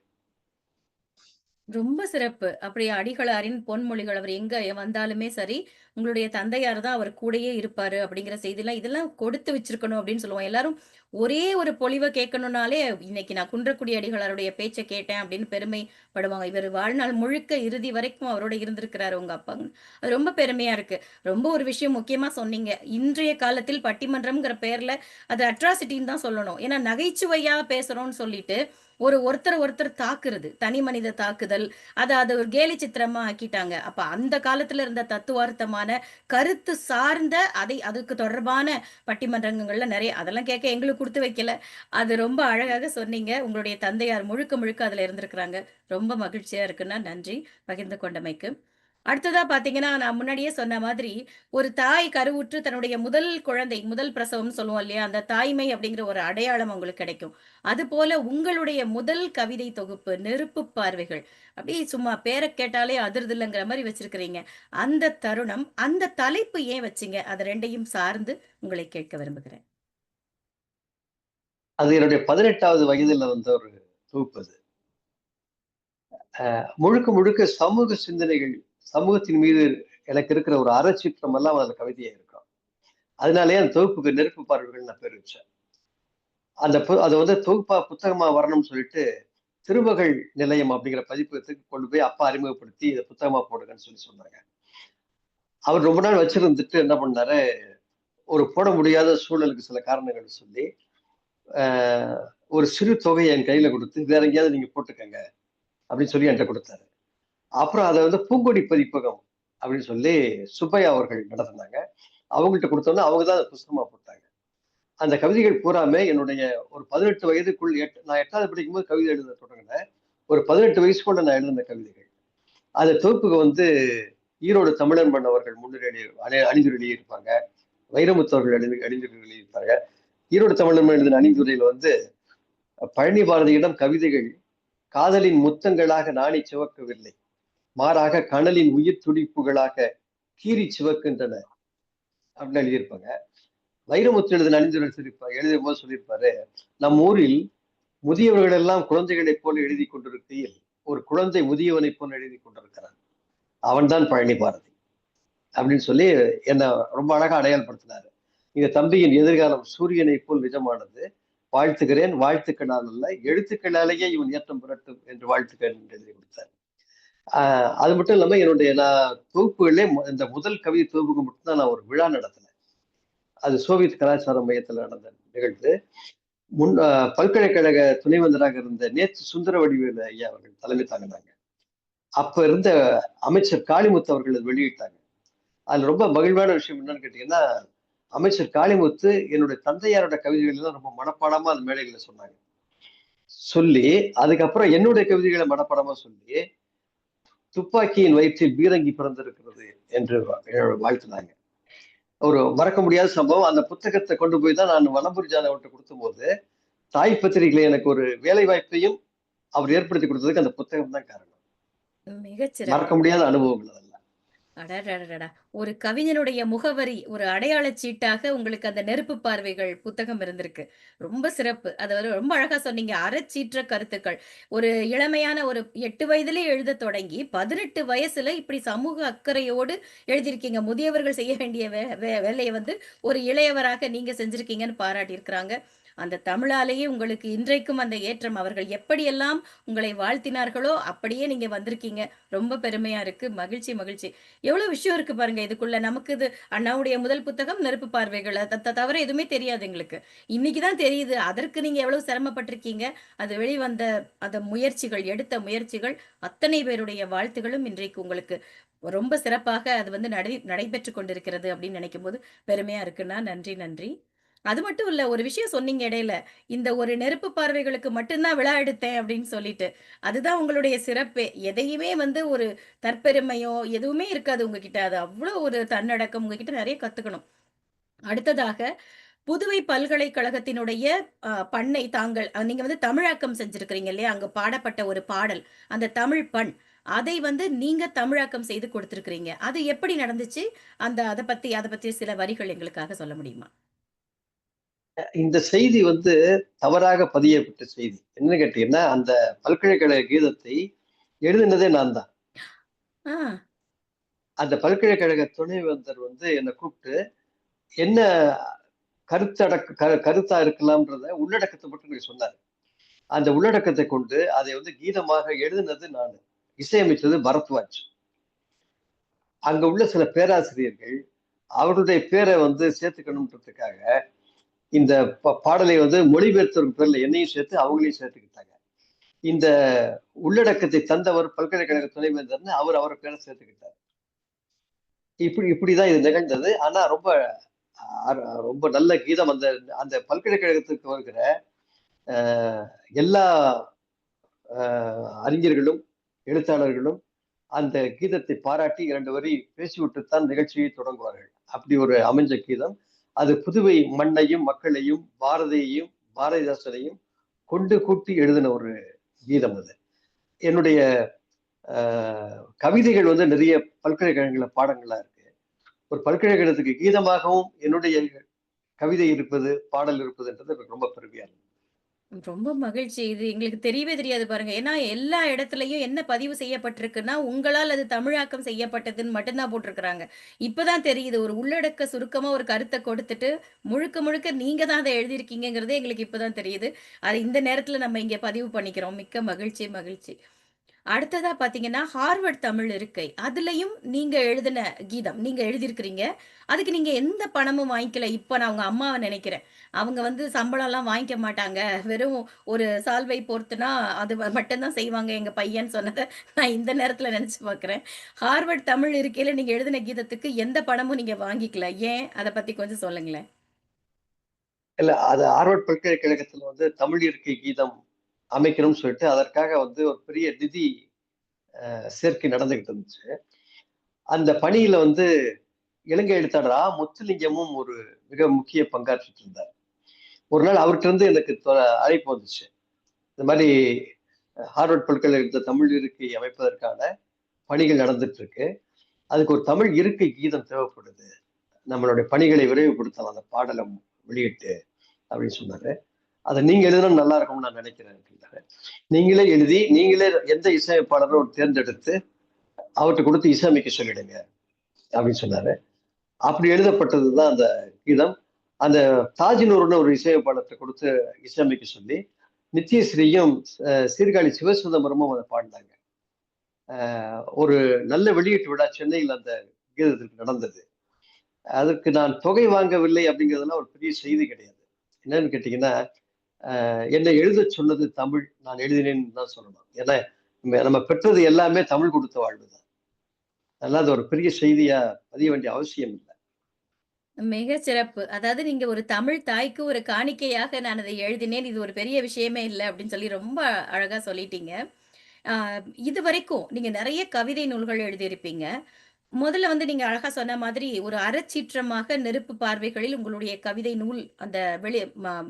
ரொம்ப சிறப்பு. அப்படி அடிகளாரின் பொன்மொழிகள் அவர் எங்க வந்தாலுமே சரி, உங்களுடைய தந்தையார் தான் அவர் கூடயே இருப்பாரு அப்படிங்கிற செய்திலாம் இதெல்லாம் கொடுத்து வச்சிருக்கணும் அப்படின்னு சொல்லுவோம். எல்லாரும் ஒரே ஒரு பொழிவ கேட்கணும்னாலே, இன்னைக்கு நான் குன்றக்குடி அடிகளாருடைய பேச்ச கேட்டேன் அப்படின்னு பெருமைப்படுவாங்க. இவர் வாழ்நாள் முழுக்க இறுதி வரைக்கும் அவரோட இருந்திருக்கிறாரு உங்க அப்பாங்க. அது ரொம்ப பெருமையா இருக்கு. ரொம்ப ஒரு விஷயம் முக்கியமா சொன்னீங்க. இன்றைய காலத்தில் பட்டிமன்றம்ங்கிற பேர்ல அது அட்ராசிட்டின்னு தான் சொல்லணும். ஏன்னா நகைச்சுவையா பேசுறோம்னு சொல்லிட்டு, ஒருத்தர் தாக்குறது. தனி மனித தாக்குதல். அது ஒரு கேலி சித்திரமா ஆக்கிட்டாங்க. அப்ப அந்த காலத்துல இருந்த தத்துவார்த்தமான கருத்து சார்ந்த அதுக்கு தொடர்பான பட்டிமன்றங்கள்ல நெறைய அதெல்லாம் கேட்க எங்களுக்கு குடுத்து வைக்கல. அது ரொம்ப அழகாக சொன்னீங்க. உங்களுடைய தந்தையார் முழுக்க முழுக்க அதுல இருந்திருக்கிறாங்க. ரொம்ப மகிழ்ச்சியா இருக்குன்னா நன்றி பகிர்ந்து கொண்டமைக்கு. அடுத்ததா பார்த்தீங்கன்னா, நான் முன்னாடியே சொன்ன மாதிரி, ஒரு தாய் கருவுற்று தன்னுடைய முதல் குழந்தை, முதல் பிரசவம்னு சொல்லுவோம் இல்லையா? அந்த தாய்மை அப்படிங்கிற ஒரு அடையாளம் அவங்களுக்கு கிடைக்கும். அதுபோல உங்களுடைய முதல் கவிதை தொகுப்பு, நெருப்புப் பார்வைகள். அப்படியே சும்மா பேர கேட்டாலே அதிருதில்லங்கிற மாரி வச்சிருக்கிறீங்க. அந்த தருணம், அந்த தலைப்பு ஏன் வச்சீங்க? அத 2யும் சார்ந்து உங்களை கேட்க விரும்புகிறேன். அது என்னுடைய 18வது வயதுல வந்த ஒரு தொகுப்பு அது. முழுக்க முழுக்க சமூக சிந்தனைகள், சமூகத்தின் மீது எனக்கு இருக்கிற ஒரு அறச்சீற்றம் எல்லாம் அதுல கவிதையா இருக்கும். அதனாலேயே அந்த தொகுப்புக்கு நெருப்பு பார்வைகள் நான் பேர் வச்சேன். அது வந்து தொகுப்பா புத்தகமா வரணும்னு சொல்லிட்டு திருமகள் நிலையம் அப்படிங்கிற பதிப்பகத்துக்கு கொண்டு போய் அப்பா அறிமுகப்படுத்தி இதை புத்தகமா போடுங்கன்னு சொல்லி சொன்னாங்க. அவர் ரொம்ப நாள் வச்சிருந்துட்டு என்ன பண்ணாரு, ஒரு போட முடியாத சூழலுக்கு சில காரணங்கள் சொல்லி ஆஹ், ஒரு சிறு தொகையை என் கையில கொடுத்து வேற எங்கேயாவது நீங்க போட்டுக்கங்க அப்படின்னு சொல்லி என்கிட்ட கொடுத்தாரு. அப்புறம் அதை வந்து பூங்கொடி பதிப்பகம் அப்படின்னு சொல்லி சுப்பையா அவர்கள் நடத்தினாங்க. அவங்கள்ட்ட கொடுத்தோம்னா அவங்க தான் அதை புஸ்தகமா போட்டாங்க. அந்த கவிதைகள் பூராமே என்னுடைய ஒரு 18 வயதுக்குள் நான் 8வது படிக்கும்போது கவிதை எழுத தொடங்கினேன். ஒரு 18 வயசுக்குள்ள நான் எழுதின கவிதைகள். அந்த தொகுப்புக்கு வந்து ஈரோடு தமிழன்பன் அவர்கள் முன்னிலை அணிந்துரை எழுதியிருப்பாங்க. வைரமுத்து அவர்கள் அணிந்துரை எழுதியிருப்பாங்க. ஈரோடு தமிழன்பன் எழுதின அணிந்துரையில வந்து பழனி பாரதியிடம் கவிதைகள் காதலின் முத்தங்களாக நாணி சிவக்கவில்லை, மாறாக கனலின் உயிர் துடிப்புகளாக கீறி சிவக்கின்றன அப்படின்னு எழுதியிருப்பாங்க. வைரமுத்து எழுதின அணிந்துரை எழுதும் போது சொல்லியிருப்பாரு, நம் ஊரில் முதியவர்கள் எல்லாம் குழந்தைகளைப் போல எழுதி கொண்டிருக்கையில் ஒரு குழந்தை முதியவனைப் போல எழுதி கொண்டிருக்கிறான், அவன்தான் பழனி பாரதி அப்படின்னு சொல்லி என்ன ரொம்ப அழகா அடையாளப்படுத்தினாரு. இந்த தம்பியின் எதிர்காலம் சூரியனை போல் நிஜமானது, வாழ்த்துகிறேன், வாழ்த்துக்களால் அல்ல எழுத்துக்களாலேயே இவன் ஏற்றம் பெறட்டும் என்று வாழ்த்துக்கள் எழுதி கொடுத்தார். அது மட்டும் இல்லாம நான் தொகுப்புகளே இந்த முதல் கவிதை தொகுப்புக்கு மட்டும்தான் நான் ஒரு விழா நடத்தினேன். அது சோவியத் கலாச்சார மையத்தில் நடந்த நிகழ்வு. பல்கலைக்கழக துணைவேந்தராக இருந்த நேற்று சுந்தர வடிவேலு ஐயா அவர்கள் தலைமை தாங்கினாங்க. அப்ப இருந்த அமைச்சர் காளிமுத்து அவர்கள் அதை வெளியிட்டாங்க. அதுல ரொம்ப மகிழ்வான விஷயம் என்னன்னு கேட்டீங்கன்னா, அமைச்சர் காளிமுத்து என்னுடைய தந்தையாரோட கவிதைகள் எல்லாம் ரொம்ப மனப்பாடமா அந்த மேடைகள்ல சொன்னாங்க. சொல்லி அதுக்கப்புறம் என்னுடைய கவிதைகளை மனப்பாடமா சொல்லி துப்பாக்கியின் வயிற்றில் பீரங்கி பிறந்திருக்கிறது என்று வாழ்த்தினாங்க. ஒரு மறக்க முடியாத சம்பவம். அந்த புத்தகத்தை கொண்டு போய் தான் நான் வலம்புரி ஜான் அவர்கிட்ட கொடுத்தபோது தாய் பத்திரிகையில எனக்கு ஒரு வேலை வாய்ப்பையும் அவர் ஏற்படுத்தி கொடுத்ததுக்கு அந்த புத்தகம் தான் காரணம். மறக்க மிகச்சிறப்பு. முடியாத அனுபவங்கள் அதெல்லாம். அடடடடா! ஒரு கவிஞனுடைய முகவரி, ஒரு அடையாளச் சீட்டாக உங்களுக்கு அந்த நெருப்பு பார்வைகள் புத்தகம் இருந்திருக்கு. ரொம்ப சிறப்பு. அத வந்து ரொம்ப அழகா சொன்னீங்க. அறச்சீற்ற கருத்துக்கள். ஒரு இளமையான ஒரு 8 வயதிலே எழுதத் தொடங்கி, 18 வயசுல இப்படி சமூக அக்கறையோடு எழுதியிருக்கீங்க. முதியவர்கள் செய்ய வேண்டிய வேலைய வந்து ஒரு இளையவராக நீங்க செஞ்சிருக்கீங்கன்னு பாராட்டியிருக்கிறாங்க. அந்த தமிழாலேயே உங்களுக்கு இன்றைக்கும் அந்த ஏற்றம் அவர்கள் எப்படியெல்லாம் உங்களை வாழ்த்தினார்களோ, அப்படியே நீங்க வந்திருக்கீங்க. ரொம்ப பெருமையா இருக்கு. மகிழ்ச்சி, மகிழ்ச்சி. எவ்வளவு விஷயம் இருக்கு பாருங்க இதுக்குள்ள. நமக்கு இது அண்ணாவுடைய முதல் புத்தகம் நெருப்பு பார்வைகள். அத தவிர எதுவுமே தெரியாது எங்களுக்கு. இன்னைக்கு தான் தெரியுது. அதற்கு நீங்க எவ்வளவு சிரமப்பட்டிருக்கீங்க. அது வெளிவந்த அந்த முயற்சிகள், எடுத்த முயற்சிகள், அத்தனை பேருடைய வாழ்த்துகளும் இன்றைக்கு உங்களுக்கு ரொம்ப சிறப்பாக அது வந்து நடைபெற்றுக் கொண்டிருக்கிறது அப்படின்னு நினைக்கும்போது பெருமையா இருக்குண்ணா. நன்றி, நன்றி. அது மட்டும் இல்ல, ஒரு விஷயம் சொன்னீங்க இடையில. இந்த ஒரு நெருப்பு பார்வைகளுக்கு மட்டும் தான் விழா எடுத்தேன் அப்படின்னு சொல்லிட்டு. அதுதான் உங்களுடைய சிறப்பே. எதையுமே வந்து ஒரு தற்பெருமையோ, எதுவுமே இருக்காது உங்ககிட்ட. அது அவ்ளோ ஒரு தன்னடக்கம். உங்ககிட்ட நெறைய கத்துக்கணும். அடுத்ததாக, புதுவை பல்கலைக்கழகத்தினுடைய பண்ணை தாங்கள் நீங்க வந்து தமிழாக்கம் செஞ்சிருக்கிறீங்க இல்லையா? அங்க பாடப்பட்ட ஒரு பாடல். அந்த தமிழ் பண். அதை வந்து நீங்க தமிழாக்கம் செய்து கொடுத்திருக்கிறீங்க. அது எப்படி நடந்துச்சு? அத பத்தி சில வரிகள் எங்களுக்காக சொல்ல முடியுமா? இந்த செய்தி வந்து தவறாக பதியப்பட்ட செய்தி. என்னன்னு கேட்டீங்கன்னா, அந்த பல்கலைக்கழக கீதத்தை எழுதினதே நான் தான். ஆ. அந்த பல்கலைக்கழக துணைவேந்தர் வந்து என்னை கூப்பிட்டு என்ன கருத்தா இருக்கலாம்ன்றத உள்ளடக்கத்தை மட்டும் எனக்கு சொன்னார். அந்த உள்ளடக்கத்தை கொண்டு அதை வந்து கீதமாக எழுதினது நானு. இசையமைத்தது பரத்வாஜ். அங்க உள்ள சில பேராசிரியர்கள் அவருடைய பேரை வந்து சேர்த்துக்கணுன்றதுக்காக இந்த பாடலை வந்து மொழிபெயர்த்தவர்கள் பேர்ல என்னையும் சேர்த்து அவங்களையும் சேர்த்துக்கிட்டாங்க. இந்த உள்ளடக்கத்தை தந்தவர் பல்கலைக்கழக துணைவேந்தர்னு அவர் பேரை சேர்த்துக்கிட்டார். இப்படிதான் இது நிகழ்ந்தது. ஆனா ரொம்ப நல்ல கீதம். அந்த அந்த பல்கலைக்கழகத்துக்கு வருகிற எல்லா அறிஞர்களும் எழுத்தாளர்களும் அந்த கீதத்தை பாராட்டி 2 வரி பேசிவிட்டுத்தான் நிகழ்ச்சியை தொடங்குவார்கள். அப்படி ஒரு அமைஞ்ச கீதம். அது புதுவை மண்ணையும் மக்களையும் பாரதியையும் பாரதிதாசனையும் கொண்டு கூட்டி எழுதின ஒரு கீதம் அது. என்னுடைய கவிதைகள் வந்து நிறைய பல்கலைக்கழகங்கள பாடங்களா இருக்கு. ஒரு பல்கலைக்கழகத்துக்கு கீதமாகவும் என்னுடைய கவிதை இருப்பது, பாடல் இருப்பதுன்றது எனக்கு ரொம்ப பெருமையா இருக்கு. ரொம்ப மகிழ்ச்சி. இது எங்களுக்கு தெரியவே தெரியாது பாருங்க. ஏன்னா, எல்லா இடத்துலயும் என்ன பதிவு செய்யப்பட்டிருக்குன்னா, உங்களால் அது தமிழாக்கம் செய்யப்பட்டதுன்னு மட்டும் தான் போட்டிருக்கிறாங்க. இப்ப தான் தெரியுது. ஒரு உள்ளடக்க சுருக்கமா ஒரு கருத்த கொடுத்துட்டு, முழுக்க முழுக்க நீங்க தான் அத எழுதியிருக்கீங்கங்கிறதே எங்களுக்கு இப்ப தான் தெரியுது. அது இந்த நேரத்துல நம்ம இங்க பதிவு பண்ணிக்கிறோம். மிக்க மகிழ்ச்சி, மகிழ்ச்சி. அடுத்ததா பார்த்தீங்கன்னா, ஹார்வர்ட் தமிழ் இருக்கை. அதுலயும் நீங்க எழுதின கீதம். நீங்க எழுதியிருக்கிறீங்க. அதுக்கு நீங்க எந்த பணமும் வாங்கிக்கல. இப்ப நான் உங்க அம்மாவ நெனைக்கிறேன். அவங்க வந்து சம்பளம்லாம் வாங்கிக்க மாட்டாங்க. வெறும் ஒரு சால்வை போர்த்துனா, அது மட்டும் தான் செய்வாங்க எங்க பையன்னு சொன்னத நான் இந்த நேரத்துல நெனச்சு பார்க்கிறேன். ஹார்வர்ட் தமிழ் இருக்கையில நீங்க எழுதின கீதத்துக்கு எந்த பணமும் நீங்க வாங்கிக்கல. ஏன்? அத பத்தி கொஞ்சம் சொல்லுங்களேன். இல்ல அது ஹார்வர்ட் பல்கலைக்கழகத்துல வந்து தமிழ் இருக்கை கீதம் அமைக்கணும்னு சொல்லிட்டு அதற்காக வந்து ஒரு பெரிய நிதி சேர்க்கை நடந்துகிட்டு இருந்துச்சு. அந்த பணியில வந்து இலங்கை எழுத்தாளர் முத்துலிங்கமும் ஒரு மிக முக்கிய பங்காற்றிட்டு இருந்தார். ஒரு நாள் அவர்கிட்ட இருந்து எனக்கு அழைப்பு வந்துச்சு. இந்த மாதிரி ஹார்வர்ட் பல்கலைக்கழகத்துல தமிழ் இருக்கை அமைப்பதற்கான பணிகள் நடந்துட்டு இருக்கு. அதுக்கு ஒரு தமிழ் இருக்கை கீதம் தேவைப்படுது. நம்மளுடைய பணிகளை விரைவுபடுத்தலாம் அந்த பாடலை வெளியிட்டு அப்படின்னு சொன்னாரு. அதை நீங்க எழுதணும் நல்லா இருக்கும்னு நான் நினைக்கிறேன் அப்படின்னாரு. நீங்களே எழுதி நீங்களே எந்த இசையமைப்பாளரும் தேர்ந்தெடுத்து அவர்கிட்ட கொடுத்து இசையமைக்க சொல்லிடுங்க அப்படின்னு சொன்னாரு. அப்படி எழுதப்பட்டதுதான் அந்த கீதம். அந்த தாஜினூர்னு ஒரு இசையமைப்பாளர்கிட்ட கொடுத்து இசையமைக்க சொல்லி நித்யஸ்ரீயும் சீர்காழி சிவசுந்தரமும் அதை பாடினாங்க. ஒரு நல்ல வெளியீட்டு விழா சென்னையில் அந்த கீதத்திற்கு நடந்தது. அதுக்கு நான் தொகை வாங்கவில்லை அப்படிங்கிறதுலாம் ஒரு பெரிய செய்தி கிடையாது. என்னன்னு கேட்டீங்கன்னா, என்னை எழுத சொன்னது தமிழ், நான் எழுதினேன்னு தான் சொல்லணும். ஏன்னா நம்ம பெற்றது எல்லாமே தமிழ் கொடுத்த வாழ்வு தான். அதனால அது ஒரு பெரிய செய்தியா பதிய வேண்டிய அவசியம் இல்லை. மிக சிறப்பு. அதாவது நீங்க ஒரு தமிழ் தாய்க்கு ஒரு காணிக்கையாக நான் அதை எழுதினேன். இது ஒரு பெரிய விஷயமே இல்ல அப்படின்னு சொல்லி ரொம்ப அழகா சொல்லிட்டீங்க. ஆ இதுவரைக்கும் நீங்க நெறைய கவிதை நூல்கள் எழுதியிருப்பீங்க. முதல்ல வந்து நீங்க அழகா சொன்ன மாதிரி ஒரு அறச்சீற்றமாக நெருப்பு பார்வைகளில் உங்களுடைய கவிதை நூல் அந்த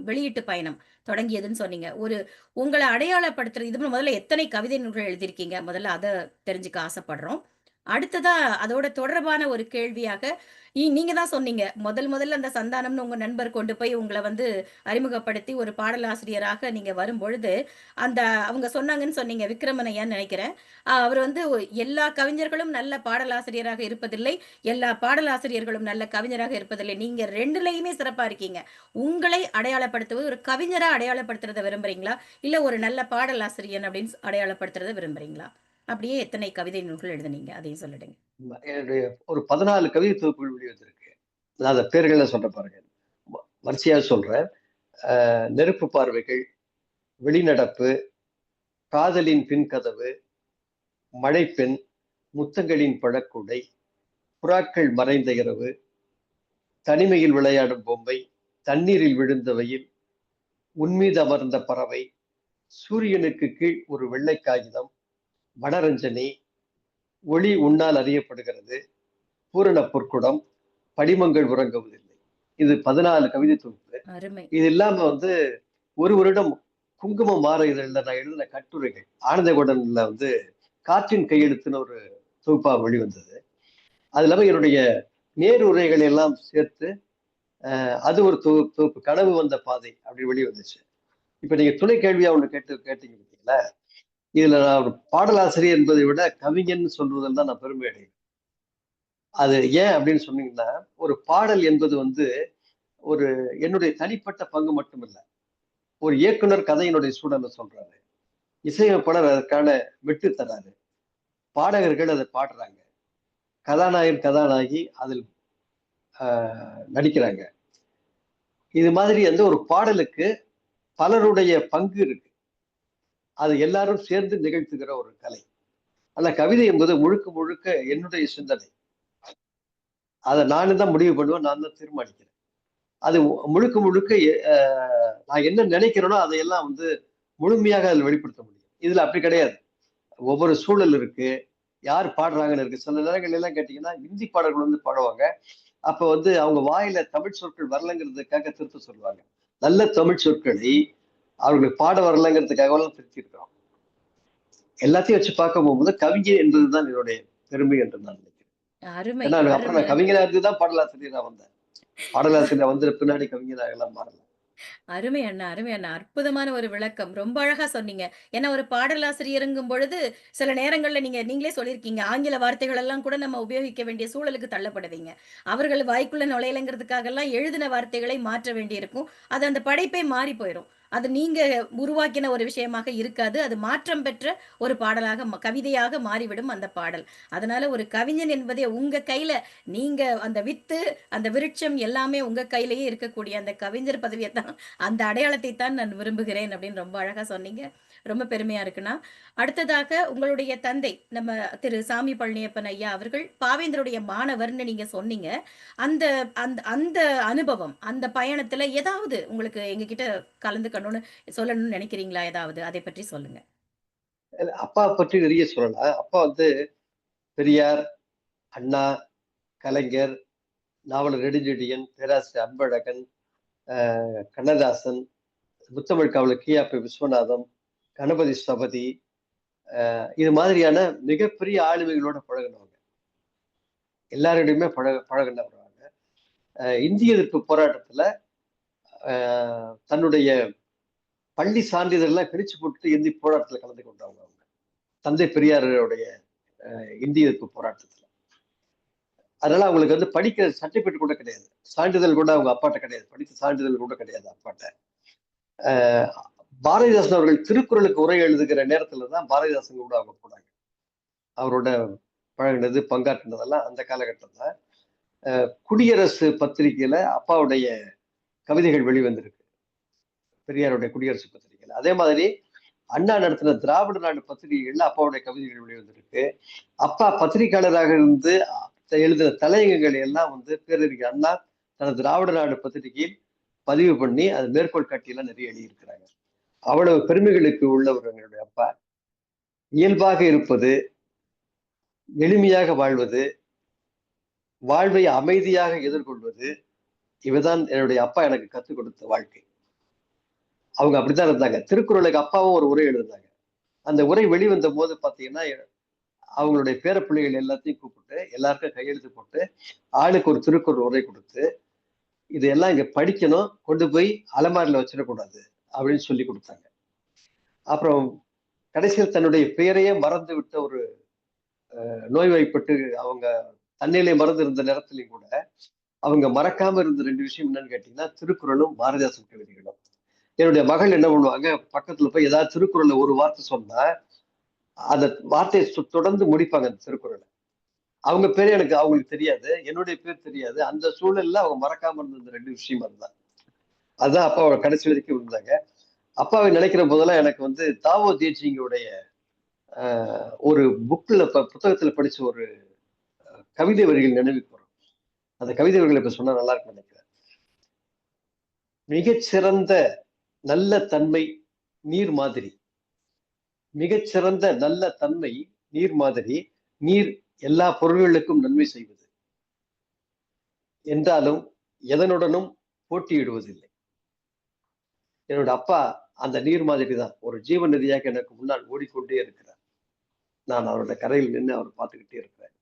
வெளியீட்டு பயணம் தொடங்கியதுன்னு சொன்னீங்க. ஒரு உங்கள அடையாளப்படுத்துறது இது முதல்ல எத்தனை கவிதை நூல்கள் எழுதியிருக்கீங்க? முதல்ல அத தெரிஞ்சுக்க ஆசைப்படுறோம். அடுத்ததா அதோட தொடர்பான ஒரு கேள்வியாக, நீங்க தான் சொன்னீங்க. முதல்ல அந்த சந்தானம்னு உங்க நண்பர் கொண்டு போய் உங்கள வந்து அறிமுகப்படுத்தி ஒரு பாடலாசிரியராக நீங்க வரும்பொழுது, அந்த அவங்க சொன்னாங்கன்னு சொன்னீங்க. விக்ரமன் ஐயான்னு நெனைக்கிறேன். அவர் வந்து எல்லா கவிஞர்களும் நல்ல பாடலாசிரியராக இருப்பதில்லை. எல்லா பாடலாசிரியர்களும் நல்ல கவிஞராக இருப்பதில்லை. நீங்க 2லயுமே சிறப்பா இருக்கீங்க. உங்களை அடையாளப்படுத்துவது ஒரு கவிஞரா அடையாளப்படுத்துறத விரும்புறீங்களா? இல்ல ஒரு நல்ல பாடலாசிரியன் அப்படின்னு அடையாளப்படுத்துறத விரும்புறீங்களா? அப்படியே எத்தனை கவிதை நூல்கள் எழுதுனீங்க? அதையும் சொல்லிடுங்க. என்னுடைய ஒரு 14 கவிதை தொகுப்புகள் வெளிவந்திருக்கு. நான் அந்த பேர்கள்ல சொல்றேன் பாருங்க. வரிசையா சொல்றேன். நெருப்பு பார்வைகள், வெளிநடப்பு, காதலின் பின்கதவு, மழைப்பெண், முத்தங்களின் பழக்குடை, புறாக்கள் மறைந்த இரவு, தனிமையில் விளையாடும் பொம்மை, தண்ணீரில் விழுந்த வெயில், உன்மீது அமர்ந்த பறவை, சூரியனுக்கு கீழ் ஒரு வெள்ளை காகிதம், வனரஞ்சனி, ஒளி உன்னால் அறியப்படுகிறது, பூரண பொற்குடம், படிமங்கள் உறங்குவதில்லை. இது 14 கவிதை தொகுப்பு. அருமை. இது இல்லாம வந்து ஒரு வருடம் குங்குமம் மாற இதழில் நான் எழுதின கட்டுரைகள் ஆனந்தகோடன்ல வந்து காற்றின் கையெழுத்துன்னு ஒரு தொகுப்பா வெளிவந்தது. அது இல்லாம என்னுடைய நேருரைகளை எல்லாம் சேர்த்து அது ஒரு தொகுப்பு கனவு வந்த பாதை அப்படி வெளிவந்துச்சு. இப்ப நீங்க துணை கேள்வியா ஒண்ணு கேட்டீங்க பார்த்தீங்களா? இதுல நான் ஒரு பாடலாசிரியர் என்பதை விட கவிஞன் சொல்வதில் தான் நான் பெருமை அடைகிறேன். அது ஏன் அப்படின்னு சொன்னீங்கன்னா, ஒரு பாடல் என்பது வந்து ஒரு என்னுடைய தனிப்பட்ட பங்கு மட்டும் இல்ல. ஒரு இயக்குனர் கதையினுடைய சூழலை சொல்றாரு. இசையமைப்பாளர் அதற்கான மெட்டு தராரு. பாடகர்கள் அதை பாடுறாங்க. கதாநாயகன், கதாநாயகி அதில் நடிக்கிறாங்க. இது மாதிரி வந்து ஒரு பாடலுக்கு பலருடைய பங்கு இருக்கு. அது எல்லாரும் சேர்ந்து நிகழ்த்துகிற ஒரு கலை. ஆனா கவிதை என்பது முழுக்க முழுக்க என்னுடைய சிந்தனை. அதை நானு தான் முடிவு பண்ணுவேன். நான் தான் தீர்மானிக்கிறேன். அது முழுக்க முழுக்க நான் என்ன நினைக்கிறேனோ அதையெல்லாம் வந்து முழுமையாக அதில் வெளிப்படுத்த முடியும். இதுல அப்படி கிடையாது. ஒவ்வொரு சூழல் இருக்கு. யார் பாடுறாங்கன்னு இருக்கு. சில நேரங்கள்ல எல்லாம் கேட்டீங்கன்னா, ஹிந்தி பாடல்கள் வந்து பாடுவாங்க. அப்ப வந்து அவங்க வாயில தமிழ் சொற்கள் வரலங்கிறதுக்காக திருத்த சொல்லுவாங்க. நல்ல தமிழ் சொற்களை அவர்களுக்கு பாட வரலங்கிறதுக்காகவெல்லாம் திருத்தியிருக்கிறோம். எல்லாத்தையும் வச்சு பார்க்க போகும்போது கவிஞர் என்பதுதான் என்னுடைய பெருமை என்று நான் நினைக்கிறேன். அருமை, ஏன்னா அப்புறம் அருமை. நான் கவிஞரா இருந்து தான் பாடலாசிரியரா வந்தேன். பாடலாசிரியர் வந்த பின்னாடி கவிஞராக எல்லாம் மாறல. அருமை அண்ணா, அருமை அண்ணா. அற்புதமான ஒரு விளக்கம். ரொம்ப அழகா சொன்னீங்க. ஏன்னா ஒரு பாடலாசிரியருங்கும் பொழுது, சில நேரங்கள்ல நீங்களே சொல்லியிருக்கீங்க. ஆங்கில வார்த்தைகள் எல்லாம் கூட நம்ம உபயோகிக்க வேண்டிய சூழலுக்கு தள்ளப்படுவீங்க. அவர்கள் வாய்க்குள்ள நுழையலங்கிறதுக்காகலாம் எழுதின வார்த்தைகளை மாற்ற வேண்டியிருக்கும். அது அந்த படைப்பே மாறி போயிரும். அது நீங்க உருவாக்கின ஒரு விஷயமாக இருக்காது. அது மாற்றம் பெற்ற ஒரு பாடலாக கவிதையாக மாறிவிடும் அந்த பாடல். அதனால ஒரு கவிஞன் என்பதே உங்க கையில நீங்க அந்த வித்து, அந்த விருட்சம் எல்லாமே உங்க கையிலேயே இருக்கக்கூடிய அந்த கவிஞர் பதவிய தான் அந்த அடையாளத்தை தான் நான் விரும்புகிறேன் அப்படின்னு ரொம்ப அழகா சொன்னீங்க. ரொம்ப பெருமையா இருக்குண்ணா. அடுத்ததாக உங்களுடைய தந்தை, நம்ம திரு சாமி பழனியப்பன் ஐயா அவர்கள் பாவேந்தருடைய மாணவர்ன்னு நீங்க சொன்னீங்க. அந்த அந்த அந்த அனுபவம், அந்த பயணத்துல ஏதாவது உங்களுக்கு எங்ககிட்ட கலந்துக்கணும்னு சொல்லணும்னு நினைக்கிறீங்களா ஏதாவது? அதை பற்றி சொல்லுங்க. அப்பா பற்றி நிறைய சொல்லலாம். அப்பா வந்து பெரியார், அண்ணா, கலைஞர், நாவலர் நெடுஞ்செழியன், பேராசிரியர் அன்பழகன், கண்ணதாசன், முத்தமிழ் காவலர் கி.ஆ.பி. விஸ்வநாதம், கணபதி ஸ்தபதி, இது மாதிரியான மிகப்பெரிய ஆளுமைகளோட பழகுனவங்க. எல்லாரோடையுமே பழகுனவங்க. இந்திய எதிர்ப்பு போராட்டத்துல தன்னுடைய பள்ளி சான்றிதழ்லாம் கிழிச்சு போட்டு இந்தி போராட்டத்துல கலந்து கொண்டவங்க அவங்க. தந்தை பெரியாருடைய இந்திய எதிர்ப்பு போராட்டத்துல. அதனால அவங்களுக்கு வந்து படிக்கிற சர்டிபிகேட் கூட கிடையாது. சான்றிதழ் கூட அவங்க அப்பாட்ட கிடையாது. படித்த சான்றிதழ் கூட கிடையாது அப்பாட்ட. அஹ் பாரதிதாசன் அவர்கள் திருக்குறளுக்கு உரை எழுதுகிற நேரத்துல தான் பாரதிதாசன் கூட அவங்க போனாங்க. அவரோட பழகினது, பங்காற்றினதெல்லாம் அந்த காலகட்டம் தான். குடியரசு பத்திரிகையில அப்பாவுடைய கவிதைகள் வெளிவந்திருக்கு. பெரியாருடைய குடியரசு பத்திரிகையில. அதே மாதிரி அண்ணா நடத்தின திராவிட நாடு பத்திரிகைகள்ல அப்பாவுடைய கவிதைகள் வெளிவந்திருக்கு. அப்பா பத்திரிகையாளராக இருந்து எழுதின தலையங்கங்கள் எல்லாம் வந்து பேரறிஞர் அண்ணா தனது திராவிட நாடு பத்திரிகையில் பதிவு பண்ணி அது மேற்கோள் காட்டியெல்லாம் நிறைய எழுதியிருக்கிறாங்க. அவ்வளவு பெருமைகளுக்கு உள்ளவர் எங்களுடைய அப்பா. இயல்பாக இருப்பது, எளிமையாக வாழ்வது, வாழ்வை அமைதியாக எதிர்கொள்வது, இவைதான் என்னுடைய அப்பா எனக்கு கற்றுக் கொடுத்த வாழ்க்கை. அவங்க அப்படித்தான் இருந்தாங்க. திருக்குறளுக்கு அப்பாவும் ஒரு உரை எழுதினாங்க. அந்த உரை வெளிவந்த போது பாத்தீங்கன்னா, அவங்களுடைய பேரப்பிள்ளைகள் எல்லாத்தையும் கூப்பிட்டு எல்லாருக்கும் கையெழுத்து போட்டு ஆளுக்கு ஒரு திருக்குறள் உரை கொடுத்து இதெல்லாம் இங்க படிக்கணும், கொண்டு போய் அலமாரில வச்சிடக்கூடாது அப்படின்னு சொல்லி கொடுத்தாங்க. அப்புறம் கடைசியில் தன்னுடைய பெயரையே மறந்து விட்ட ஒரு நோய்வாய்ப்பட்டு அவங்க தன்னிலை மறந்து இருந்த நேரத்திலையும் கூட அவங்க மறக்காம இருந்த ரெண்டு விஷயம் என்னன்னு கேட்டீங்கன்னா திருக்குறளும் பாரதிதாசன் கவிதைகளும். என்னுடைய மகள் என்ன பண்ணுவாங்க, பக்கத்துல போய் ஏதாவது திருக்குறள்ல ஒரு வார்த்தை சொன்னா அந்த வார்த்தையை தொடர்ந்து முடிப்பாங்க அந்த திருக்குறளை. அவங்க பேரே எனக்கு அவங்களுக்கு தெரியாது, என்னுடைய பேர் தெரியாது. அந்த சூழல்ல அவங்க மறக்காம இருந்த இந்த ரெண்டு விஷயம் அதுதான். அதுதான் அப்பாவோட கடைசி வரைக்கும் இருந்தாங்க. அப்பாவை நினைக்கிற போதெல்லாம் எனக்கு வந்து தாவோ தேச்சிங்களுடைய ஒரு புக்ல புத்தகத்துல படிச்ச ஒரு கவிதை வரிகள் நினைவுக்கு வரும். அந்த கவிதை வரிகளை இப்ப சொன்னா நல்லா இருக்கும்னு நினைக்கிறேன். மிகச்சிறந்த நல்ல தன்மை நீர் மாதிரி. மிகச்சிறந்த நல்ல தன்மை நீர் மாதிரி. நீர் எல்லா பொருள்களுக்கும் நன்மை செய்வது என்றாலும் எதனுடனும் போட்டியிடுவதில்லை. என்னோட அப்பா அந்த நீர் மாதிரி தான் ஒரு ஜீவ நதியாக எனக்கு முன்னால் ஓடிக்கொண்டே இருக்கிறார். நான் அவரோட கரையில் நின்று அவர் பார்த்துக்கிட்டே இருக்கிறேன்.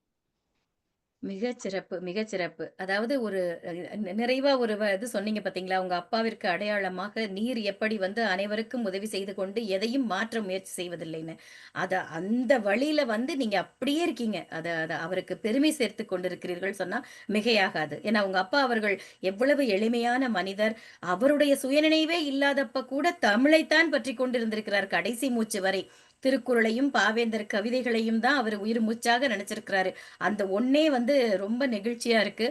மிகச் சிறப்பு, மிகச் சிறப்பு. அதாவது ஒரு நிறைவா ஒரு இது சொன்னீங்க பார்த்தீங்களா? உங்க அப்பாவிற்கு அடையாளமாக நீர் எப்படி வந்து அனைவருக்கும் உதவி செய்து கொண்டு எதையும் மாற்ற முயற்சி செய்வதில்லைன்னு. அந்த வழியில வந்து நீங்க அப்படியே இருக்கீங்க. அத அத அவருக்கு பெருமை சேர்த்துக் கொண்டிருக்கிறீர்கள் சொன்னா மிகையாகாது. ஏன்னா உங்க அப்பா அவர்கள் எவ்வளவு எளிமையான மனிதர். அவருடைய சுயநினைவே இல்லாதப்ப கூட தமிழைத்தான் பற்றிக் கொண்டிருந்திருக்கிறார் கடைசி மூச்சு வரை. திருக்குறளையும், பாவேந்தர் கவிதைகளையும் தான் அவர் உயிர் மூச்சாக நெனச்சிருக்கிறாரு. அந்த ஒண்ணே வந்து ரொம்ப நெகிழ்ச்சியா இருக்கு.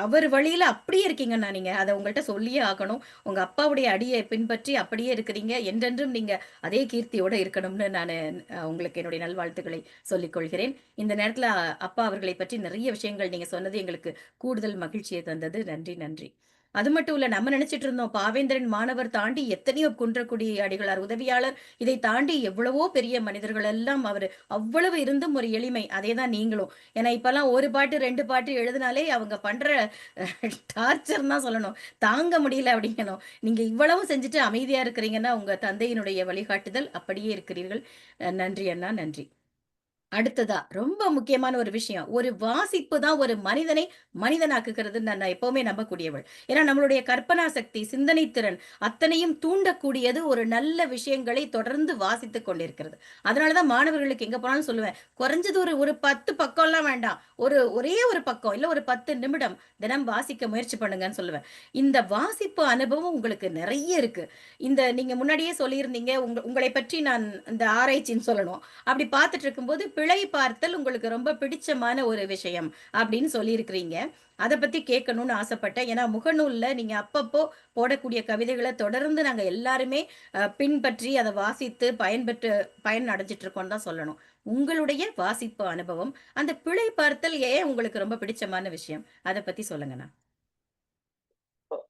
அவர் வழியில அப்படியே இருக்கீங்கண்ணா நீங்க. அத உங்கள்ட்ட சொல்லியே ஆகணும். உங்க அப்பாவுடைய அடிய பின்பற்றி அப்படியே இருக்கிறீங்க. என்றென்றும் நீங்க அதே கீர்த்தியோட இருக்கணும்னு நானு உங்களுக்கு என்னுடைய நல்வாழ்த்துக்களை சொல்லிக் கொள்கிறேன். இந்த நேரத்துல அப்பா அவர்களைப் பற்றி நிறைய விஷயங்கள் நீங்க சொன்னது எங்களுக்கு கூடுதல் மகிழ்ச்சிய தந்தது. நன்றி, நன்றி. அது மட்டும் இல்ல, நம்ம நெனச்சுட்டு இருந்தோம். பாவேந்தரின் மாணவர் தாண்டி எத்தனையோ குன்றக்குடி அடிகளார் உதவியாளர், இதை தாண்டி எவ்வளவோ பெரிய மனிதர்கள் எல்லாம் அவரு அவ்வளவு இருந்தும் ஒரு எளிமை. அதே தான் நீங்களும். ஏன்னா இப்பல்லாம் 1 பாட்டு, 2 பாட்டு எழுதினாலே அவங்க பண்ற டார்ச்சர்ன்னு தான் சொல்லணும். தாங்க முடியல அப்படிங்கணும். நீங்க இவ்வளவும் செஞ்சுட்டு அமைதியா இருக்கிறீங்கன்னா, உங்க தந்தையினுடைய வழிகாட்டுதல் அப்படியே இருக்கிறீர்கள். நன்றி அண்ணா, நன்றி. அடுத்ததா, ரொம்ப முக்கியமான ஒரு விஷயம். ஒரு வாசிப்பு தான் ஒரு மனிதனை மனிதனாக்குகிறதுன்னு நான் எப்பவுமே நம்பக்கூடியவள். ஏன்னா நம்மளுடைய கற்பனா சக்தி, சிந்தனை திறன் அத்தனையும் தூண்டக்கூடியது ஒரு நல்ல விஷயங்களை தொடர்ந்து வாசித்துக் கொண்டிருக்கிறது. அதனால தான் மாணவர்களுக்கு எங்க போனாலும் சொல்லுவேன். குறைஞ்சது ஒரு ஒரு 10 பக்கம்லாம் வேண்டாம். ஒரே ஒரு பக்கம், இல்ல ஒரு 10 நிமிடம் தினம் வாசிக்க முயற்சி பண்ணுங்கன்னு சொல்லுவேன். இந்த வாசிப்பு அனுபவம் உங்களுக்கு நெறைய இருக்கு. நீங்க முன்னாடியே சொல்லியிருந்தீங்க, உங்களைப் பற்றி நான் இந்த ஆராய்ச்சின்னு சொல்லணும். அப்படி பார்த்துட்டு இருக்கும்போது, பிழை பார்த்தல் உங்களுக்கு ரொம்ப பிடிச்சமான ஒரு விஷயம் அப்படின்னு சொல்லியிருக்கிறீங்க. அத பத்தி கேட்கணும்னு ஆசைப்பட்டேன். ஏன்னா, முகநூல்ல நீங்க அப்பப்போ போடக்கூடிய கவிதைகள தொடர்ந்து நாங்க எல்லாருமே பின்பற்றி அத வாசித்து பயன் அடைஞ்சுட்டு இருக்கோம்னு தான் சொல்லணும். உங்களுடைய வாசிப்பு அனுபவம், அந்த பிழை பார்த்தல் ஏன் உங்களுக்கு ரொம்ப பிடிச்சமான விஷயம்? அத பத்தி சொல்லுங்கண்ணா.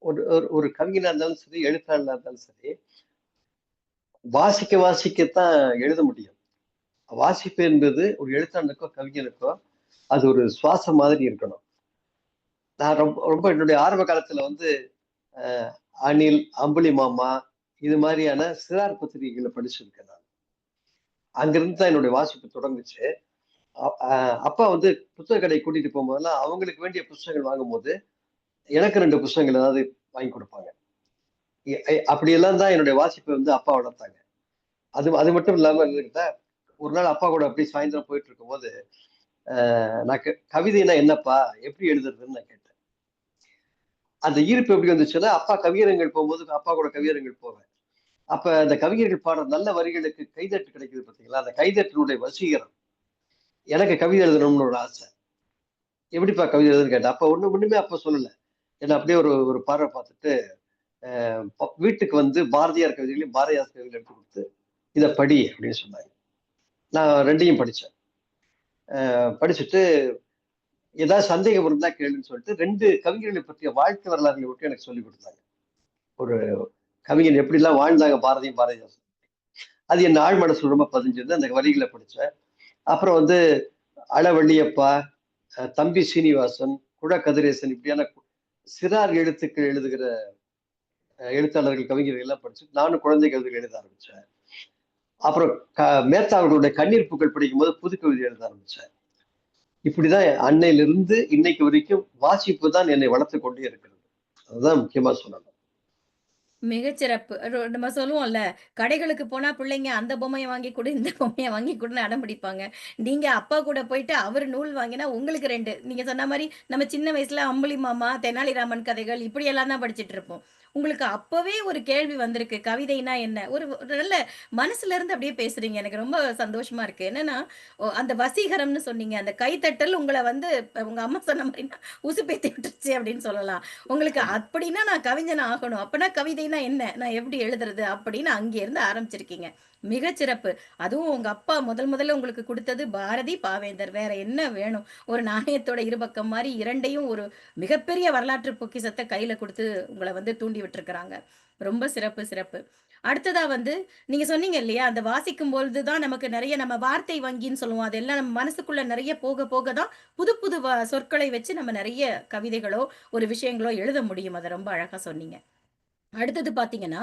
ஒரு ஒரு ஒரு கவிஞனா இருந்தாலும் சரி, எழுத்தாளனா இருந்தாலும் சரி, வாசிக்க வாசிக்கத்தான் எழுத முடியும். வாசிப்பு என்பது ஒரு எழுத்தாளனுக்கோ, கவிஞனுக்கோ அது ஒரு சுவாசம் மாதிரி இருக்கணும். நான் ரொம்ப ரொம்ப என்னுடைய ஆரம்ப காலத்துல வந்து அணில், அம்புலி மாமா இது மாதிரியான சிறார் பத்திரிகைகளை படிச்சிருக்கேன் நான். அங்கிருந்து தான் என்னுடைய வாசிப்பு தொடங்குச்சு. அப்பா வந்து புத்தக கடைக்கு கூட்டிட்டு போகும்போதெல்லாம் அவங்களுக்கு வேண்டிய புத்தகங்கள் வாங்கும்போது எனக்கு 2 புத்தகங்கள் ஏதாவது வாங்கி கொடுப்பாங்க. அப்படியெல்லாம் தான் என்னுடைய வாசிப்பை வந்து அப்பா வளர்த்தாங்க. அது அது மட்டும் இல்லாம இருந்துகிட்டா ஒரு நாள் அப்பா கூட அப்படியே சாயந்தரம் போயிட்டு இருக்கும்போது நான் கவிதைனா என்னப்பா எப்படி எழுதுறதுன்னு நான் கேட்டேன். அந்த ஈர்ப்பு எப்படி வந்துச்சுன்னா அப்பா கவியரங்கள் போகும்போது அப்பா கூட கவியரங்கள் போவேன். அப்ப அந்த கவிஞர்கள் பாடுற நல்ல வரிகளுக்கு கைதட்டு கிடைக்குது பாத்தீங்களா, அந்த கைதட்டினுடைய வசீகரம். எனக்கு கவிதை எழுதணும்னு ஒரு ஆசை. எப்படிப்பா கவிதை எழுதுன்னு கேட்டேன். அப்ப ஒண்ணுமே அப்ப சொல்லல. ஏன்னா அப்படியே ஒரு ஒரு பார்வை பார்த்துட்டு வீட்டுக்கு வந்து பாரதியார் கவிதைகளையும் பாரதியார் கவிதைகள் எடுத்து கொடுத்து இதை படி அப்படின்னு சொன்னாங்க. நான் 2யும் படிச்சேன். படிச்சுட்டு ஏதாவது சந்தேகம் இருந்தா கேளுன்னு சொல்லிட்டு 2 கவிஞர்களை பற்றிய வாழ்க்கை வரலாறுகளை மட்டும் எனக்கு சொல்லிக் கொடுத்தாங்க. ஒரு கவிஞன் எப்படிலாம் வாழ்ந்தாங்க பாரதியும் பாரதிதாசன். அது என் ஆழ் மனசுல ரொம்ப பதிஞ்சிருந்து அந்த வரிகளை படிச்சேன். அப்புறம் வந்து அளவள்ளியப்பா, தம்பி சீனிவாசன், குழ கதிரேசன் இப்படியான சிறார் எழுத்துக்கள் எழுதுகிற எழுத்தாளர்கள், கவிஞர்கள் எல்லாம் படிச்சு நானும் குழந்தை கவிதைகள் எழுத ஆரம்பிச்சேன். அப்புறம் மேத்தா அவர்களுடைய கண்ணீர் பூக்கள் படிக்கும்போது புது கவிதை எழுத ஆரம்பிச்சேன். இப்படிதான் அன்னையிலிருந்து இன்னைக்கு வரைக்கும் வாசிப்பு தான் என்னை வளர்த்து கொண்டே இருக்கிறது. அதுதான் முக்கியமா சொல்லணும். மிகச்சிறப்பு. நம்ம சொல்லுவோம்ல, கடைகளுக்கு போனா பிள்ளைங்க அந்த பொம்மைய வாங்கி குடு, இந்த பொம்மைய வாங்கி குடுன்னு அடம் பிடிப்பாங்க. நீங்க அப்பா கூட போயிட்டு அவரு நூல் வாங்கினா உங்களுக்கு 2. நீங்க சொன்ன மாரி நம்ம சின்ன வயசுல அம்புலி மாமா, தெனாலிராமன் கதைகள் இப்படியெல்லாம் தான் படிச்சுட்டு இருப்போம். உங்களுக்கு அப்பவே ஒரு கேள்வி வந்திருக்கு. கவிதைனா என்ன? ஒரு நல்ல மனசுல இருந்து அப்படியே பேசுறீங்க. எனக்கு ரொம்ப சந்தோஷமா இருக்கு. என்னன்னா, அந்த வசீகரம்னு சொன்னீங்க. அந்த கைத்தட்டல் உங்கள வந்து உங்க அம்மா சொன்ன மாரினா உசுப்பேத்தி விட்டுருச்சு அப்படின்னு சொல்லலாம். உங்களுக்கு ஆமா. அப்படின்னா நான் கவிஞன் ஆகணும். அப்பன்னா கவிதைன்னா என்ன? நான் எப்படி எழுதுறது? அப்படின்னு அங்கேருந்து ஆரம்பிச்சிருக்கீங்க. மிகச்சிறப்பு. அதுவும் உங்க அப்பா முதல்ல உங்களுக்கு குடுத்தது பாரதி, பாவேந்தர். வேற என்ன வேணும்? ஒரு நாணயத்தோட இருபக்கம் மாரி 2யும் ஒரு மிகப்பெரிய வரலாற்று பொக்கிஷத்த கையில குடுத்து உங்கள வந்து தூண்டி விட்டுருக்காங்க. ரொம்ப சிறப்பு, சிறப்பு. அடுத்ததா வந்து நீங்க சொன்னீங்க இல்லையா? அந்த வாசிக்கும்பொழுது தான் நமக்கு நெறைய நம்ம வார்த்தை வங்கின்னு சொல்லுவோம். அதெல்லாம் நம்ம மனசுக்குள்ள நெறைய போக போக தான் புது புது சொற்களை வச்சு நம்ம நெறைய கவிதைகளோ, ஒரு விஷயங்களோ எழுத முடியும். அத ரொம்ப அழகா சொன்னீங்க. அடுத்தது பார்த்தீங்கன்னா,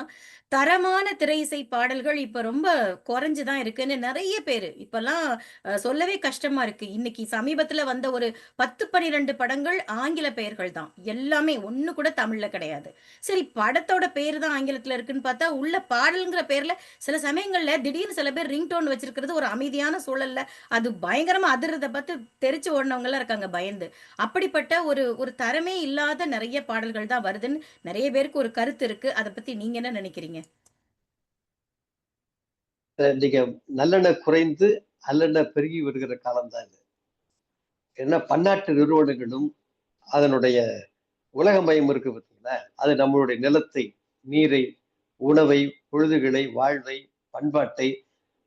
தரமான திரை இசை பாடல்கள் இப்ப ரொம்ப குறைஞ்சு தான் இருக்குன்னு நெறைய பேரு இப்பலாம் சொல்லவே கஷ்டமா இருக்கு. இன்னைக்கு சமீபத்தில வந்த ஒரு 10, 12 படங்கள் ஆங்கில பெயர்கள் தான். எல்லாமே ஒண்ணு கூட தமிழ்ல கிடையாது. சரி படத்தோட பேரு தான் ஆங்கிலத்தில இருக்குன்னு பார்த்தா, உள்ள பாடல்ங்கிற பேர்ல சில சமயங்கள்ல திடீர்னு சில பேர் ரிங்டோன் வச்சிருக்கிறது ஒரு அமைதியான சூழல்ல, அது பயங்கரமா அதிர்றத பார்த்து தெறிச்சு ஓடுனவங்கலாம் இருக்காங்க பயந்து. அப்படிப்பட்ட ஒரு ஒரு தரமே இல்லாத நெறைய பாடல்கள் தான் வருதுன்னு நெறைய பேருக்கு ஒரு கருத்து இருக்கு. அத பத்தி நீங்க என்ன நெனைக்கிறீங்க? நீங்க நல்லெண்ணெய் குறைந்து நல்லெண்ணெய் பெருகி வருகிற காலம் தான் இது. ஏன்னா பன்னாட்டு நிறுவனங்களும் அதனுடைய உலகமயம் இருக்கு பார்த்தீங்களா? அது நம்மளுடைய நிலத்தை, நீரை, உணவை, பொழுதுகளை, வாழ்வை, பண்பாட்டை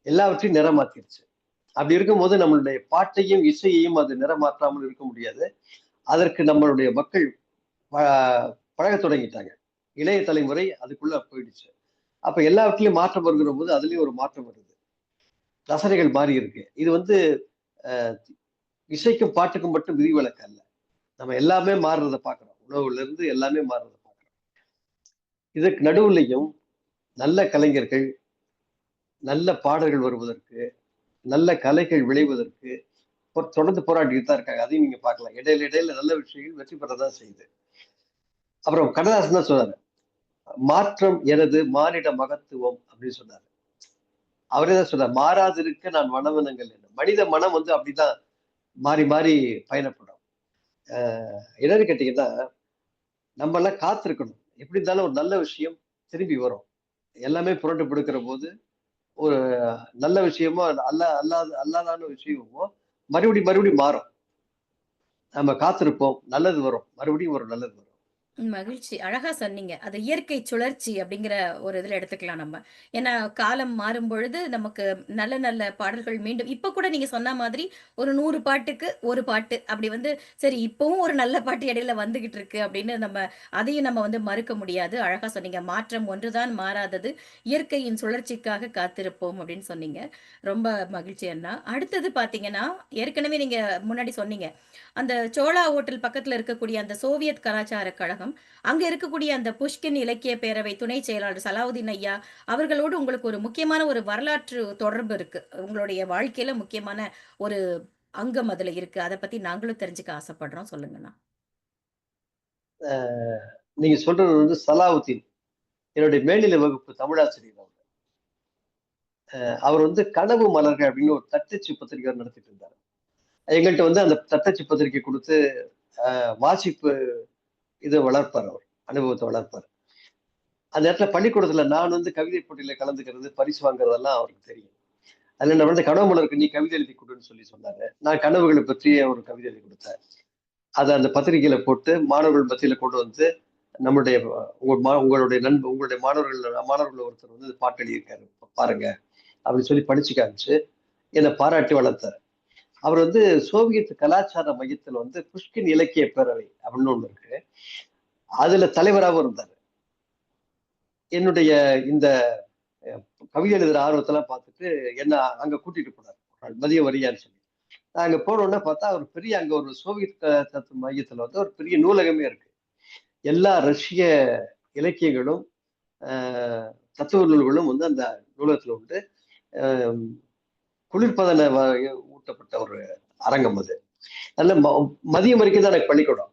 எல்லாவற்றையும் நிறமாத்திருச்சு. அப்படி இருக்கும்போது நம்மளுடைய பாட்டையும், இசையையும் அது நிறமாற்றாமல் இருக்க முடியாது. அதற்கு நம்மளுடைய மக்கள் ப பழகத் தொடங்கிட்டாங்க. இளைய தலைமுறை அதுக்குள்ள போயிடுச்சு. அப்ப எல்லாவற்றிலயும் மாற்றம் வருகிற போது அதுலயும் ஒரு மாற்றம் வருது. ரசனைகள் மாறி இருக்கு. இது வந்து அ இசைக்கும், பாட்டுக்கும் மட்டும் விதிவிலக்கு அல்ல. நம்ம எல்லாமே மாறுறத பார்க்கிறோம். உணவுல இருந்து எல்லாமே மாறுறத பார்க்கிறோம். இதற்கு நடுவுலயும் நல்ல கலைஞர்கள், நல்ல பாடல்கள் வருவதற்கு, நல்ல கலைகள் விளைவதற்கு தொடர்ந்து போராடிட்டு தான் இருக்காங்க. அதையும் நீங்க பார்க்கலாம். இடையில இடையில நல்ல விஷயங்கள் வெற்றி பெற தான் செய்யுது. அப்புறம் கண்ணதாசன் தான் சொன்னாரு. "மாற்றம் எனது மானிட மகத்துவம்" அப்படின்னு சொன்னாரு. அவரே தான் சொன்னார். "மாறாதிருக்க நான் மனவனங்கள்" என்று. மனித மனம் வந்து அப்படிதான் மாறி மாறி பயணப்படும். அ என்னன்னு கேட்டீங்கன்னா, நம்ம எல்லாம் காத்திருக்கணும். எப்படி இருந்தாலும் ஒரு நல்ல விஷயம் திரும்பி வரும். எல்லாமே புரண்டு பிடுக்கிற போது, ஒரு நல்ல விஷயமோ, அல்லாதான விஷயமோ மறுபடியும் மாறும். நம்ம காத்திருப்போம். நல்லது வரும். மறுபடியும் ஒரு நல்லது வரும். மகிழ்ச்சி. அழகா சொன்னீங்க. அது இயற்கை சுழற்சி அப்படிங்கிற ஒரு இதுல எடுத்துக்கலாம் நம்ம. ஏன்னா, காலம் மாறும்பொழுது நமக்கு நல்ல நல்ல பாடல்கள் மீண்டும் இப்ப கூட நீங்க சொன்ன மாதிரி ஒரு 100 பாட்டுக்கு 1 பாட்டு அப்படி வந்து சரி இப்பவும் ஒரு நல்ல பாட்டு இடையில வந்துகிட்டு இருக்கு அப்படின்னு அதையும் நம்ம வந்து மறுக்க முடியாது. அழகா சொன்னீங்க. "மாற்றம் ஒன்றுதான் மாறாதது. இயற்கையின் சுழற்சிக்காக காத்திருப்போம்" அப்படின்னு சொன்னீங்க. ரொம்ப மகிழ்ச்சி அண்ணா. அடுத்தது பார்த்தீங்கன்னா, ஏற்கனவே நீங்க முன்னாடி சொன்னீங்க. அந்த சோழா ஹோட்டல் பக்கத்துல இருக்கக்கூடிய அந்த சோவியத் கலாச்சார கழகம், அங்க இருக்கக்கூடிய அந்த புஷ்கின் இலக்கிய பேரவை துணை செயலாளர் சலாவுதீன் ஐயா, அவர்களோடு உங்களுக்கு ஒரு முக்கியமான ஒரு வரலாற்று தொடர்பு இருக்கு. உங்களுடைய வாழ்க்கையில முக்கியமான ஒரு அங்கம் அதுல இருக்கு. அத பத்தி நாங்களும் தெரிஞ்சுக்க ஆசைப்படுறோம். சொல்லுங்கண்ணா. அ நீங்க சொல்றது வந்து சலாவுத்தீன். என்னுடைய மேல்நிலை வகுப்பு தமிழாசிரியர் அவர். அவர் வந்து கனவு மலர்கள் அப்படின்னு ஒரு தட்டச்சு பத்திரிகை நடத்திட்டு இருந்தாரு. எங்கள்ட்ட வந்து அந்த தட்டச்சு பத்திரிகை குடுத்து வாசிப்பு இத வளர்ப்பார் அவர். அனுபவத்த வளர்ப்பார். அந்த இடத்துல பள்ளிக்கூடத்துல நான் வந்து கவிதை போட்டியில கலந்துக்கிறது, பரிசு வாங்குறதெல்லாம் அவருக்கு தெரியும். அதுல என்ன வந்து கனவு மலருக்கு நீ கவிதை எழுதி குடுன்னு சொன்னாரு. நான் கனவுகள பற்றி ஒரு கவிதை எழுதி குடுத்தேன். அத அந்த பத்திரிகையில போட்டு மாணவர்கள் மத்தியில கொண்டு வந்து நம்முடைய உங்களுடைய மாணவர்கள் ஒருத்தர் வந்து பாட்டு எழுதியிருக்காரு பாருங்க அப்படின்னு சொல்லி படிச்சு காமிச்சு என்னை பாராட்டி வளர்த்தார். அவர் வந்து சோவியத் கலாச்சார மையத்துல வந்து புஷ்கின் இலக்கிய பேரவை அப்படின்னு ஒண்ணு இருக்கு. அதுல தலைவராகவும் இருந்தார். என்னுடைய இந்த கவிதை எழுதுற ஆர்வத்தெல்லாம் பார்த்துட்டு என்ன அங்க கூட்டிட்டு போனார். ஒரு நாள் மதியம் வரியான்னு சொல்லி. நான் அங்க போனோம்னா பார்த்தா ஒரு பெரிய அங்க ஒரு சோவியத் தத்துவ மையத்துல வந்து ஒரு பெரிய நூலகமே இருக்கு. எல்லா ரஷ்ய இலக்கியங்களும் தத்துவ நூல்களும் வந்து அந்த நூலகத்துல உண்டு. அஹ் குளிர்பதன ஊட்டப்பட்ட ஒரு அரங்கம் அது. நல்ல மதியம் வரைக்கும் தான் எனக்கு பள்ளிக்கூடம்.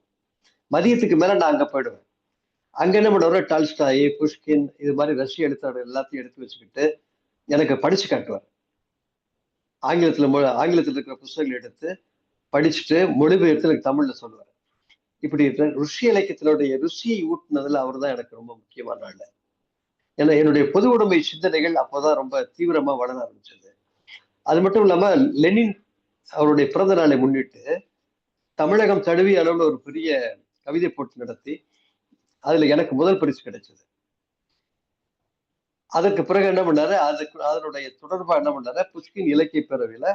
மதியத்துக்கு மேல நான் அங்க போயிடுவேன். அங்க என்ன பண்ணுவாரு டால்ஸ்டாய், புஷ்கின் இது மாதிரி ரஷ்ய எழுத்தாளர் எல்லாத்தையும் எடுத்து வச்சுக்கிட்டு எனக்கு படிச்சு காட்டுவார். ஆங்கிலத்துல இருக்கிற புத்தகங்களை எடுத்து படிச்சுட்டு மொழிபெயர்த்து எனக்கு தமிழ்ல சொல்லுவார். இப்படி ருஷ்ய இலக்கியத்தினுடைய ருசியை ஊட்டினதுல அவர் தான் எனக்கு ரொம்ப முக்கியமான ஆளு. ஏன்னா என்னுடைய பொது உடைமை சிந்தனைகள் அப்போதான் ரொம்ப தீவிரமா வளர ஆரம்பிச்சது. அது மட்டும் இல்லாம லெனின் அவருடைய பிறந்த நாளை முன்னிட்டு தமிழகம் தழுவிய அளவுல ஒரு பெரிய கவிதை போட்டி நடத்தி அதுல எனக்கு முதல் பரிசு கிடைச்சது. அதற்கு பிறகு என்ன பண்ணாரு அதனுடைய தொடர்பா என்ன பண்ணாரு புஷ்கின் இலக்கிய பேரவையில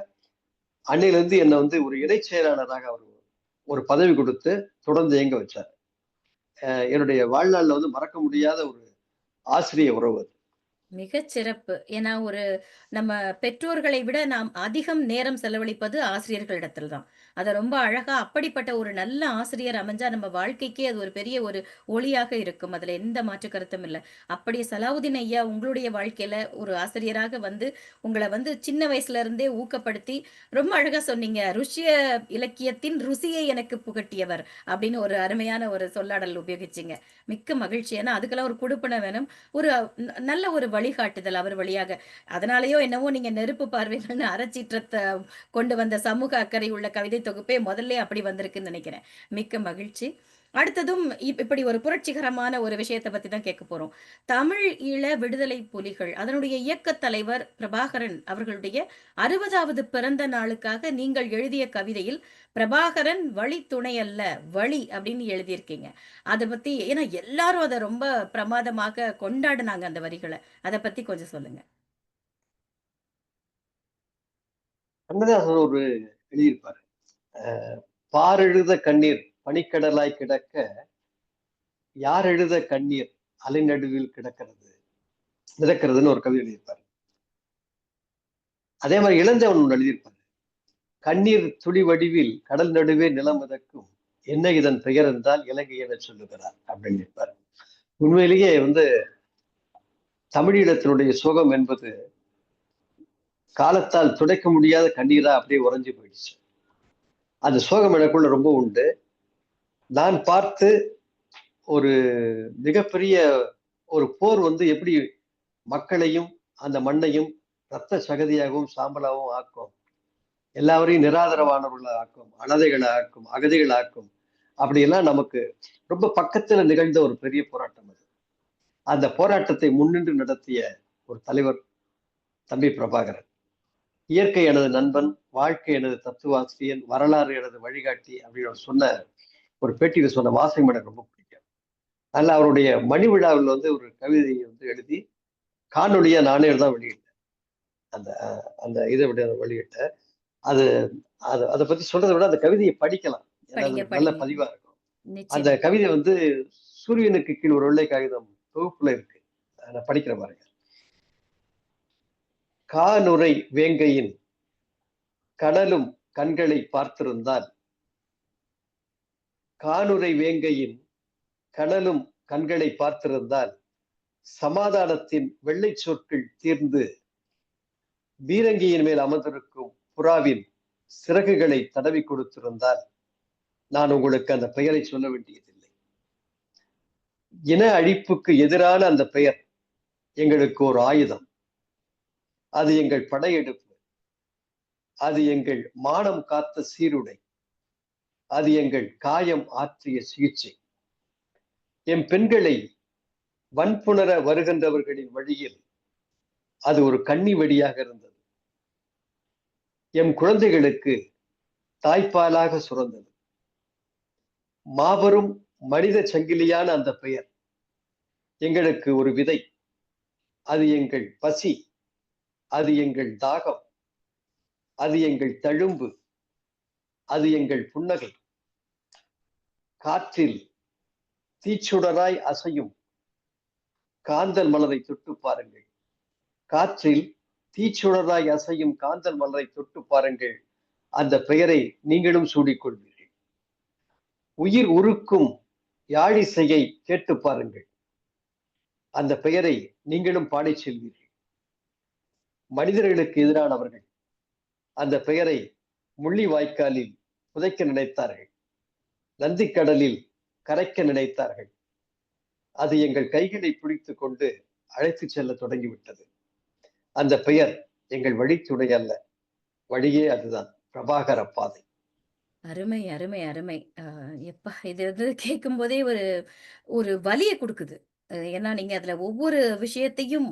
அன்னையில இருந்து என்னை வந்து ஒரு இணைச் செயலாளராக அவர் ஒரு பதவி கொடுத்து தொடர்ந்து இயங்க வச்சார். என்னுடைய வாழ்நாள்ல வந்து மறக்க முடியாத ஒரு ஆசிரிய உறவு அது. மிகச் சிறப்பு. ஏன்னா, நம்ம பெற்றோர்களை விட நாம் அதிகம் நேரம் செலவழிப்பது ஆசிரியர்களிடத்தில் தான். அத ரொம்ப அழகா அப்படிப்பட்ட ஒரு நல்ல ஆசிரியர் அமைஞ்சா நம்ம வாழ்க்கைக்கே அது ஒரு பெரிய ஒரு ஒளியாக இருக்கும். அதுல எந்த மாற்று கருத்தும் இல்ல. அப்படி சலாவுதீன் ஐயா உங்களுடைய வாழ்க்கையில ஒரு ஆசிரியராக வந்து, உங்கள வந்து சின்ன வயசுல இருந்தே ஊக்கப்படுத்தி, ரொம்ப அழகா சொன்னீங்க. "ருஷ்ய இலக்கியத்தின் ருசியை எனக்கு புகட்டியவர்" அப்படின்னு ஒரு அருமையான ஒரு சொல்லாடல் உபயோகிச்சீங்க. மிக்க மகிழ்ச்சி. ஏன்னா, அதுக்கெல்லாம் ஒரு குடுப்பினை வேணும். ஒரு நல்ல ஒரு வழிகாட்டுதல் அவர் வழியாக. அதனாலயோ என்னவோ நீங்க நெருப்பு பார்வைகள்னு அறச்சீற்றத்த கொண்டு வந்த சமூக அக்கறை உள்ள கவிதை தொகுப்பே முதல்லயே அப்படி வந்திருக்குன்னு நெனைக்கிறேன். மிக்க மகிழ்ச்சி. அடுத்ததும் இப்படி ஒரு புரட்சிகரமான ஒரு விஷயத்த பத்தி தான் கேட்கப் போறோம். தமிழ் ஈழ விடுதலை புலிகள், அதனுடைய இயக்கத் தலைவர் பிரபாகரன் அவர்களுடைய 60வது பிறந்த நாளுக்காக நீங்கள் எழுதிய கவிதையில், "பிரபாகரன் வழித்துணை அல்ல, வழி" அப்படின்னு எழுதியிருக்கீங்க. அத பத்தி ஏன்னா எல்லாரும் அத ரொம்ப பிரமாதமாக கொண்டாடுனாங்க அந்த வரிகள. அத பத்தி கொஞ்சம் சொல்லுங்க. கண்ணதாசன் ஒரு எழுதியிருப்பாரு. "பாரெழுத கண்ணீர் பனிக்கடலாய் கிடக்க, யார் எழுத கண்ணீர் அலைநடுவில் கிடக்கிறது மிதக்கிறதுன்னு" ஒரு கவிதை எழுதியிருப்பாரு. அதே மாரி இளஞ்செவன் ஒண்ணு எழுதியிருப்பாரு. "கண்ணீர் துளி வடிவில் கடல் நடுவே நிலம் மிதக்கும், என்ன இதன் பெயர் என்றால் இலங்கை எனச் சொல்லுகிறார்" அப்படின்னு இருப்பாரு. உண்மையிலேயே வந்து தமிழீழத்தினுடைய சோகம் என்பது காலத்தால் துடைக்க முடியாத கண்ணீரா அப்படியே உறைஞ்சு போயிடுச்சு. அந்த சோகம் எனக்குள்ள ரொம்ப உண்டு. நான் பார்த்து ஒரு மிகப்பெரிய ஒரு போர் வந்து எப்படி மக்களையும், அந்த மண்ணையும் ரத்த சகதியாகவும், சாம்பலாகவும் ஆக்கும். எல்லாவரையும் நிராதரவானவர்களா ஆக்கும். அனாதைகளா ஆக்கும். அகதிகளா ஆக்கும். அப்படியெல்லாம் நமக்கு ரொம்ப பக்கத்துல நிகழ்ந்த ஒரு பெரிய போராட்டம் அது. அந்த போராட்டத்தை முன்னின்று நடத்திய ஒரு தலைவர் தம்பி பிரபாகரன். இயற்கை எனது நண்பன், வாழ்க்கை எனது தத்துவாசிரியன், வரலாறு எனது வழிகாட்டி அப்படின்னு அவர் சொன்ன ஒரு பேட்டியில சொன்ன வாசகம் எனக்கு ரொம்ப பிடிக்கும். அதில அவருடைய மணி விழாவில் வந்து ஒரு கவிதையை வந்து எழுதி காணொளியா நானே தான் வெளியிட்டேன். அந்த அந்த இத வெளியிட்டேன். அது அத அத பத்தி சொல்றத விட அந்த கவிதைய படிக்கலாம். ஏன்னா அது படிங்க, ஒரு நல்ல படிங்க. பதிவா இருக்கும். அந்த நிச்சயமா. கவிதை வந்து "சூரியனுக்கு கீழ் ஒரு வெள்ளை காகிதம்" தொகுப்புல இருக்கு. நான் படிக்கிறேன் பாருங்க. "கானுரை வேங்கையின் கடலும் கண்களை பார்த்திருந்தால், கானுரை வேங்கையின் கடலும் கண்களை பார்த்திருந்தால், சமாதானத்தின் வெள்ளைச் சொற்கள் தீர்ந்து, பீரங்கியின் மேல் அமர்ந்திருக்கும் புறாவின் சிறகுகளை தடவி கொடுத்திருந்தால், நான் உங்களுக்கு அந்த பெயரை சொல்ல வேண்டியதில்லை. இன அழிப்புக்கு எதிரான அந்த பெயர் எங்களுக்கு ஒரு ஆயுதம். அது எங்கள் படையெடுப்பு. அது எங்கள் மானம் காத்த சீருடை. அது எங்கள் காயம் ஆற்றிய சிகிச்சை. எம் பெண்களை வன்புணர வருகின்றவர்களின் வழியில் அது ஒரு கண்ணி வெடியாக இருந்தது. எம் குழந்தைகளுக்கு தாய்ப்பாலாக சுரந்தது. மாபெரும் மனித சங்கிலியான அந்த பெயர் எங்களுக்கு ஒரு விதை. அது எங்கள் பசி. அது எங்கள் தாகம். அது எங்கள் தழும்பு. அது எங்கள் புன்னகை. காற்றில் தீச்சுடராய் அசையும் காந்தல் மலரை தொட்டு பாருங்கள். காற்றில் தீச்சுடராய் அசையும் காந்தல் மலரை தொட்டு பாருங்கள். அந்த பெயரை நீங்களும் சூடிக்கொள்வீர்கள். உயிர் உருக்கும் யாழிசையை கேட்டு பாருங்கள். அந்த பெயரை நீங்களும் பாடிச் செல்வீர்கள். மனிதர்களுக்கு எதிரானவர்கள் அந்த பெயரை முள்ளி வாய்க்காலில் புதைக்க நினைத்தார்கள். நந்திக்கடலில் கரைக்க நினைத்தார்கள். அது எங்கள் கைகளை பிடித்துக் கொண்டு அழைத்துச் செல்ல தொடங்கிவிட்டது. அந்த பெயர் எங்கள் வழித்துணை அல்ல. வழியே அதுதான். பிரபாகர பாதை. அருமை, அருமை, அருமை. எப்பா! இது வந்து கேட்கும்போதே ஒரு ஒரு வலிய குடுக்குது. ஏன்னா, நீங்க அதுல ஒவ்வொரு விஷயத்தையும்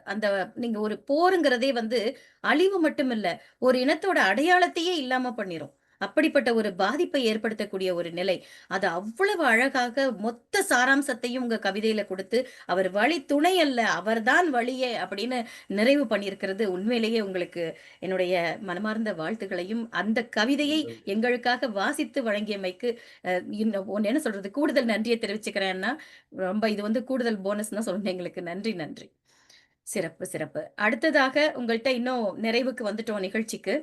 அந்த நீங்க ஒரு போருங்கிறதே வந்து அழிவு மட்டும் இல்ல, ஒரு இனத்தோட அடையாளத்தையே இல்லாம பண்ணிரும். அப்படிப்பட்ட ஒரு பாதிப்பை ஏற்படுத்தக்கூடிய ஒரு நிலை. அது அவ்வளவு அழகாக மொத்த சாராம்சத்தையும் உங்க கவிதையில குடுத்து, "அவர் வழி துணை அல்ல, அவர்தான் வழியே" அப்படின்னு நிறைவு பண்ணியிருக்கிறது உண்மையிலேயே உங்களுக்கு என்னுடைய மனமார்ந்த வாழ்த்துக்களையும், அந்த கவிதையை எங்களுக்காக வாசித்து வழங்கியமைக்கு இன்னும் ஒண்ணு என்ன சொல்றது? கூடுதல் நன்றிய தெரிவிச்சுக்கிறேன்னா, ரொம்ப இது வந்து கூடுதல் போனஸ் தான் சொல்லணும் எங்களுக்கு. நன்றி, நன்றி. சிறப்பு, சிறப்பு. அடுத்ததாக உங்கள்ட்ட இன்னும் நிறைவுக்கு வந்துட்டோம் நிகழ்ச்சிக்கு.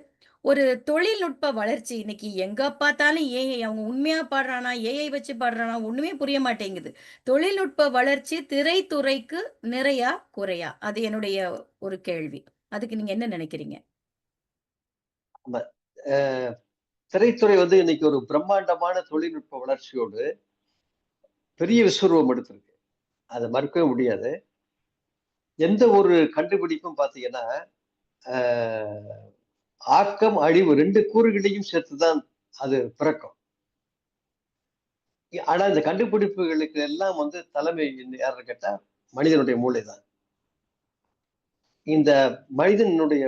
ஒரு தொழில்நுட்ப வளர்ச்சி இன்னைக்கு எங்க பார்த்தாலும் ஏஐ. அவங்க உண்மையா பாடுறானா? ஏஐ வச்சு பாடுறானா? ஒண்ணுமே புரிய மாட்டேங்குது. தொழில்நுட்ப வளர்ச்சி திரைத்துறைக்கு நிறையா? குறையா? அது என்னுடைய ஒரு கேள்வி. அதுக்கு நீங்க என்ன நினைக்கிறீங்க? ஆமா. அ திரைத்துறை வந்து இன்னைக்கு ஒரு பிரம்மாண்டமான தொழில்நுட்ப வளர்ச்சியோடு பெரிய விஸ்வரூபம் எடுத்திருக்கு. அத மறுக்கவே முடியாது. எந்த ஒரு கண்டுபிடிப்பும் பார்த்தீங்கன்னா, அ ஆக்கம், அழிவு 2 கூறுகளையும் சேர்த்து தான் அது பிறக்கும். ஆனா இந்த கண்டுபிடிப்புகளுக்கு எல்லாம் வந்து தலைமை யாருன்னு கேட்டா, மனிதனுடைய மூளை தான். இந்த மனிதனுடைய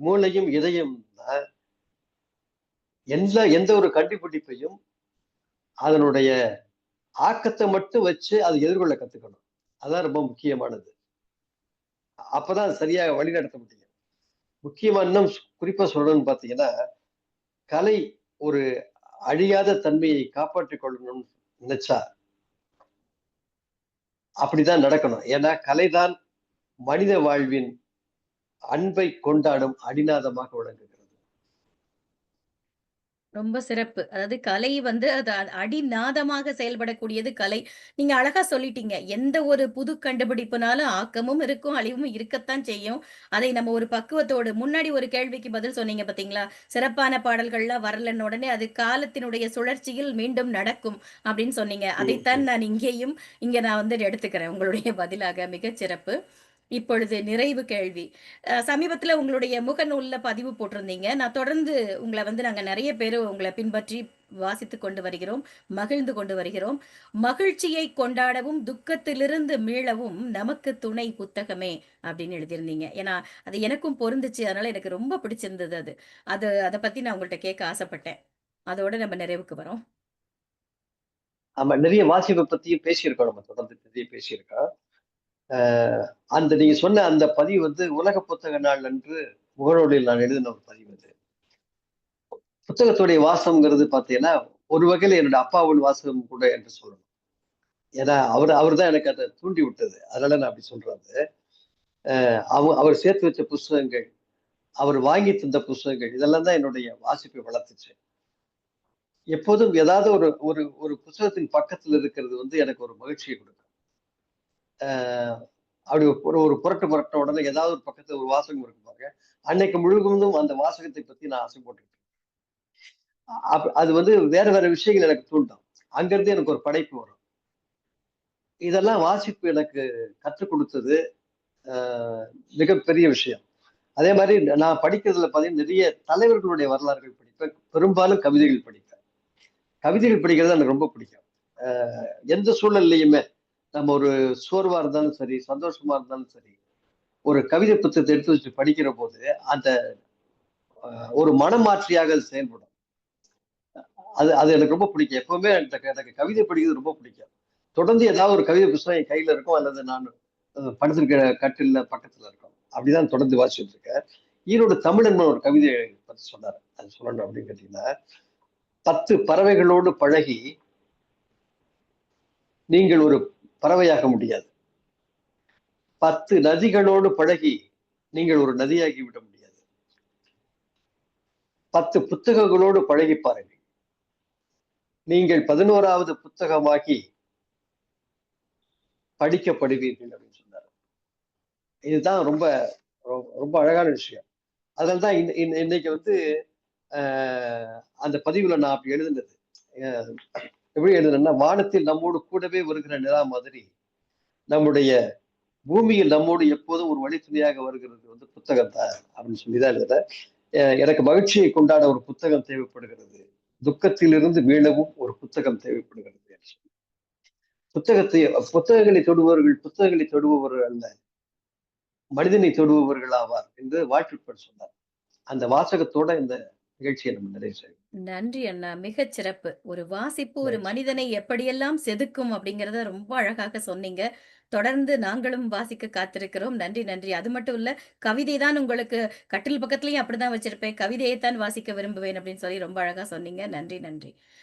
மூளையும், இதயம் தான் எந்த ஒரு கண்டுபிடிப்பையும் அதனுடைய ஆக்கத்த மட்டும் வச்சு அது எதிர்கொள்ள கத்துக்கணும். அதான் ரொம்ப முக்கியமானது. அப்பதான் அது சரியா வழிநடத்த முடியும். முக்கியமா இன்னும் குறிப்பா சொல்லணும்னு பார்த்தீங்கன்னா, கலை ஒரு அழியாத தன்மையை காப்பாற்றிக் கொள்ளணும்னு நினைச்சா, அப்படிதான் நடக்கணும். ஏன்னா, கலைதான் மனித வாழ்வின் அன்பை கொண்டாடும் அடிநாதமாக விளங்குகிறது. ரொம்ப சிறப்பு. அதாவது கலை வந்து அது அடிநாதமாக செயல்படக்கூடியது கலை. நீங்க அழகா சொல்லிட்டீங்க. எந்த ஒரு புது கண்டுபிடிப்புனாலும் ஆக்கமும் இருக்கும், அழிவும் இருக்கத்தான் செய்யும். அதை நம்ம ஒரு பக்குவத்தோடு முன்னாடி ஒரு கேள்விக்கு பதில் சொன்னீங்க பார்த்தீங்களா? சிறப்பான பாடல்கள்லாம் வரலன்ன உடனே அது காலத்தினுடைய சுழற்சியில் மீண்டும் நடக்கும் அப்படின்னு சொன்னீங்க. ம், அதைத்தான் ம். நான் இங்க நான் வந்து எடுத்துக்கிறேன் உங்களுடைய பதிலாக. மிகச் சிறப்பு. இப்பொழுது நிறைவு கேள்வி. சமீபத்தில உங்களுடைய முகநூல்ல பதிவு போட்டிருந்தீங்க. நான் தொடர்ந்து நாங்க நெறைய பேரு உங்கள பின்பற்றி வாசித்துக் கொண்டு வருகிறோம். மகிழ்ந்து கொண்டு வருகிறோம். "மகிழ்ச்சியை கொண்டாடவும், துக்கத்திலிருந்து மீளவும் நமக்கு துணை புத்தகமே" அப்படின்னு எழுதியிருந்தீங்க. ஏன்னா, அது எனக்கும் பொருந்துச்சு. அதனால எனக்கு ரொம்ப பிடிச்சிருந்தது அது. அத பத்தி நான் உங்கள்ட்ட கேட்க ஆசைப்பட்டேன். அதோட நம்ம நிறைவுக்கு வரோம். ஆமா, நிறைய வாசிப்ப பத்தியும் பேசியிருக்கோம் நம்ம தொடர்ந்து நிறைய பேசியிருக்கோம். அ அந்த நீங்க சொன்ன அந்த பதிவு வந்து உலக புத்தக நாள் அன்று முகநூலில் நான் எழுதின ஒரு பதிவு அது. புத்தகத்துடைய வாசம்ங்கிறது பார்த்தீங்கன்னா, ஒரு வகையில என்னோட அப்பாவின் வாசகம் கூட என்று சொல்லணும். ஏன்னா, அவரு தான் எனக்கு அத தூண்டி விட்டது. அதனால நான் அப்படி சொல்றேன் அது. அவர் சேர்த்து வச்ச புஸ்தகங்கள், அவர் வாங்கி தந்த புஸ்தகங்கள், இதெல்லாம் தான் என்னுடைய வாசிப்பை வளர்த்துச்சு. எப்போதும் ஏதாவது ஒரு ஒரு ஒரு புத்தகத்தின் பக்கத்துல இருக்கிறது வந்து எனக்கு ஒரு மகிழ்ச்சியை குடுக்கும். அ அப்படி ஒரு ஒரு புரட்டு புரட்டுன உடனே ஏதாவது ஒரு பக்கத்துல ஒரு வாசகம் இருக்கும் பாருங்க. அன்னைக்கு முழுவதும் அந்த வாசகத்தை பத்தி நான் ஆசை போட்டுருப்பேன். அது வந்து வேற வேற விஷயங்கள் எனக்கு தூண்டும். அங்கிருந்து எனக்கு ஒரு படைப்பு வரும். இதெல்லாம் வாசிப்பு எனக்கு கற்றுக் குடுத்தது அ மிகப்பெரிய விஷயம். அதே மாரி நான் படிக்கிறதுல பார்த்தீங்கன்னா, நிறைய தலைவர்களுடைய வரலாறுகள் படிப்பேன். பெரும்பாலும் கவிதைகள் படிப்பேன். கவிதைகள் படிக்கிறது எனக்கு ரொம்ப பிடிக்கும். அ எந்த சூழல்லயுமே நம்ம ஒரு சோர்வா இருந்தாலும் சரி, சந்தோஷமா இருந்தாலும் சரி, ஒரு கவிதை புத்தகத்த எடுத்து வச்சு படிக்கிற போது, அந்த ஒரு மனமாற்றியாக அது செயல்படும். அது அது எனக்கு ரொம்ப பிடிக்கும். எப்பவுமே எனக்கு கவிதை படிக்கிறது ரொம்ப பிடிக்கும். தொடர்ந்து ஏதாவது ஒரு கவிதை புஸ்தகம் என் கையில இருக்கும். அல்லது நான் படுத்திருக்கிற கட்டில்ல பக்கத்துல இருக்கும். அப்படிதான் தொடர்ந்து வாசிச்சுட்டு இருக்கேன். ஈரோடு தமிழன்பன் ஒரு கவிதைய பத்தி சொன்னாரு. அது சொல்லணும் அப்படின்னு கேட்டீங்கன்னா, 10 பறவைகளோடு பழகி நீங்கள் ஒரு பறவையாக முடியாது. 10 நதிகளோடு பழகி நீங்கள் ஒரு நதியாகி விட முடியாது. 10 புத்தகங்களோடு பழகி பாருங்கள். நீங்கள் 11வது புத்தகமாகி படிக்கப்படுவீர்கள் அப்படின்னு சொன்னாரு. இதுதான் ரொம்ப ரொம்ப அழகான விஷயம். அதனால தான் இன்னைக்கு வந்து அ அந்த பதிவுல நான் அப்படி எழுதுனது. அ எப்படி எழுதுனேன்னா, வானத்தில் நம்மோடு கூடவே வருகிற நிலா மாதிரி, நம்முடைய பூமியில் நம்மோடு எப்போதும் ஒரு வழித்துணையாக வருகிறது வந்து புத்தகம் தான் அப்படின்னு சொல்லி தான் எழுதுனேன். எனக்கு மகிழ்ச்சியை கொண்டாட ஒரு புத்தகம் தேவைப்படுகிறது. துக்கத்திலிருந்து மீளவும் ஒரு புத்தகம் தேவைப்படுகிறது. என்று சொல்லி. புத்தகத்தை புத்தகங்களை தொடுபவர்கள் புத்தகங்களை தொடுபவர்கள் அல்ல, மனிதனை தொடுபவர்கள் ஆவார் என்று வாழ்த்துக்கள் சொன்னார். அந்த வாசகத்தோட இந்த நிகழ்ச்சியை நம்ம நிறைவு செய்வோம். நன்றி அண்ணா. மிகச் சிறப்பு. ஒரு வாசிப்பு ஒரு மகிழ்ச்சி. மனிதனை எப்படியெல்லாம் செதுக்கும் அப்படிங்கிறத ரொம்ப அழகாக சொன்னீங்க. தொடர்ந்து நாங்களும் வாசிக்க காத்திருக்கிறோம். நன்றி, நன்றி. அது மட்டும் இல்ல, கவிதை தான் உங்களுக்கு கட்டில் பக்கத்துலயும் அப்படிதான் வச்சிருப்பேன். கவிதையைத்தான் வாசிக்க விரும்புவேன் அப்படின்னு சொல்லி ரொம்ப அழகா சொன்னீங்க. நன்றி, நன்றி.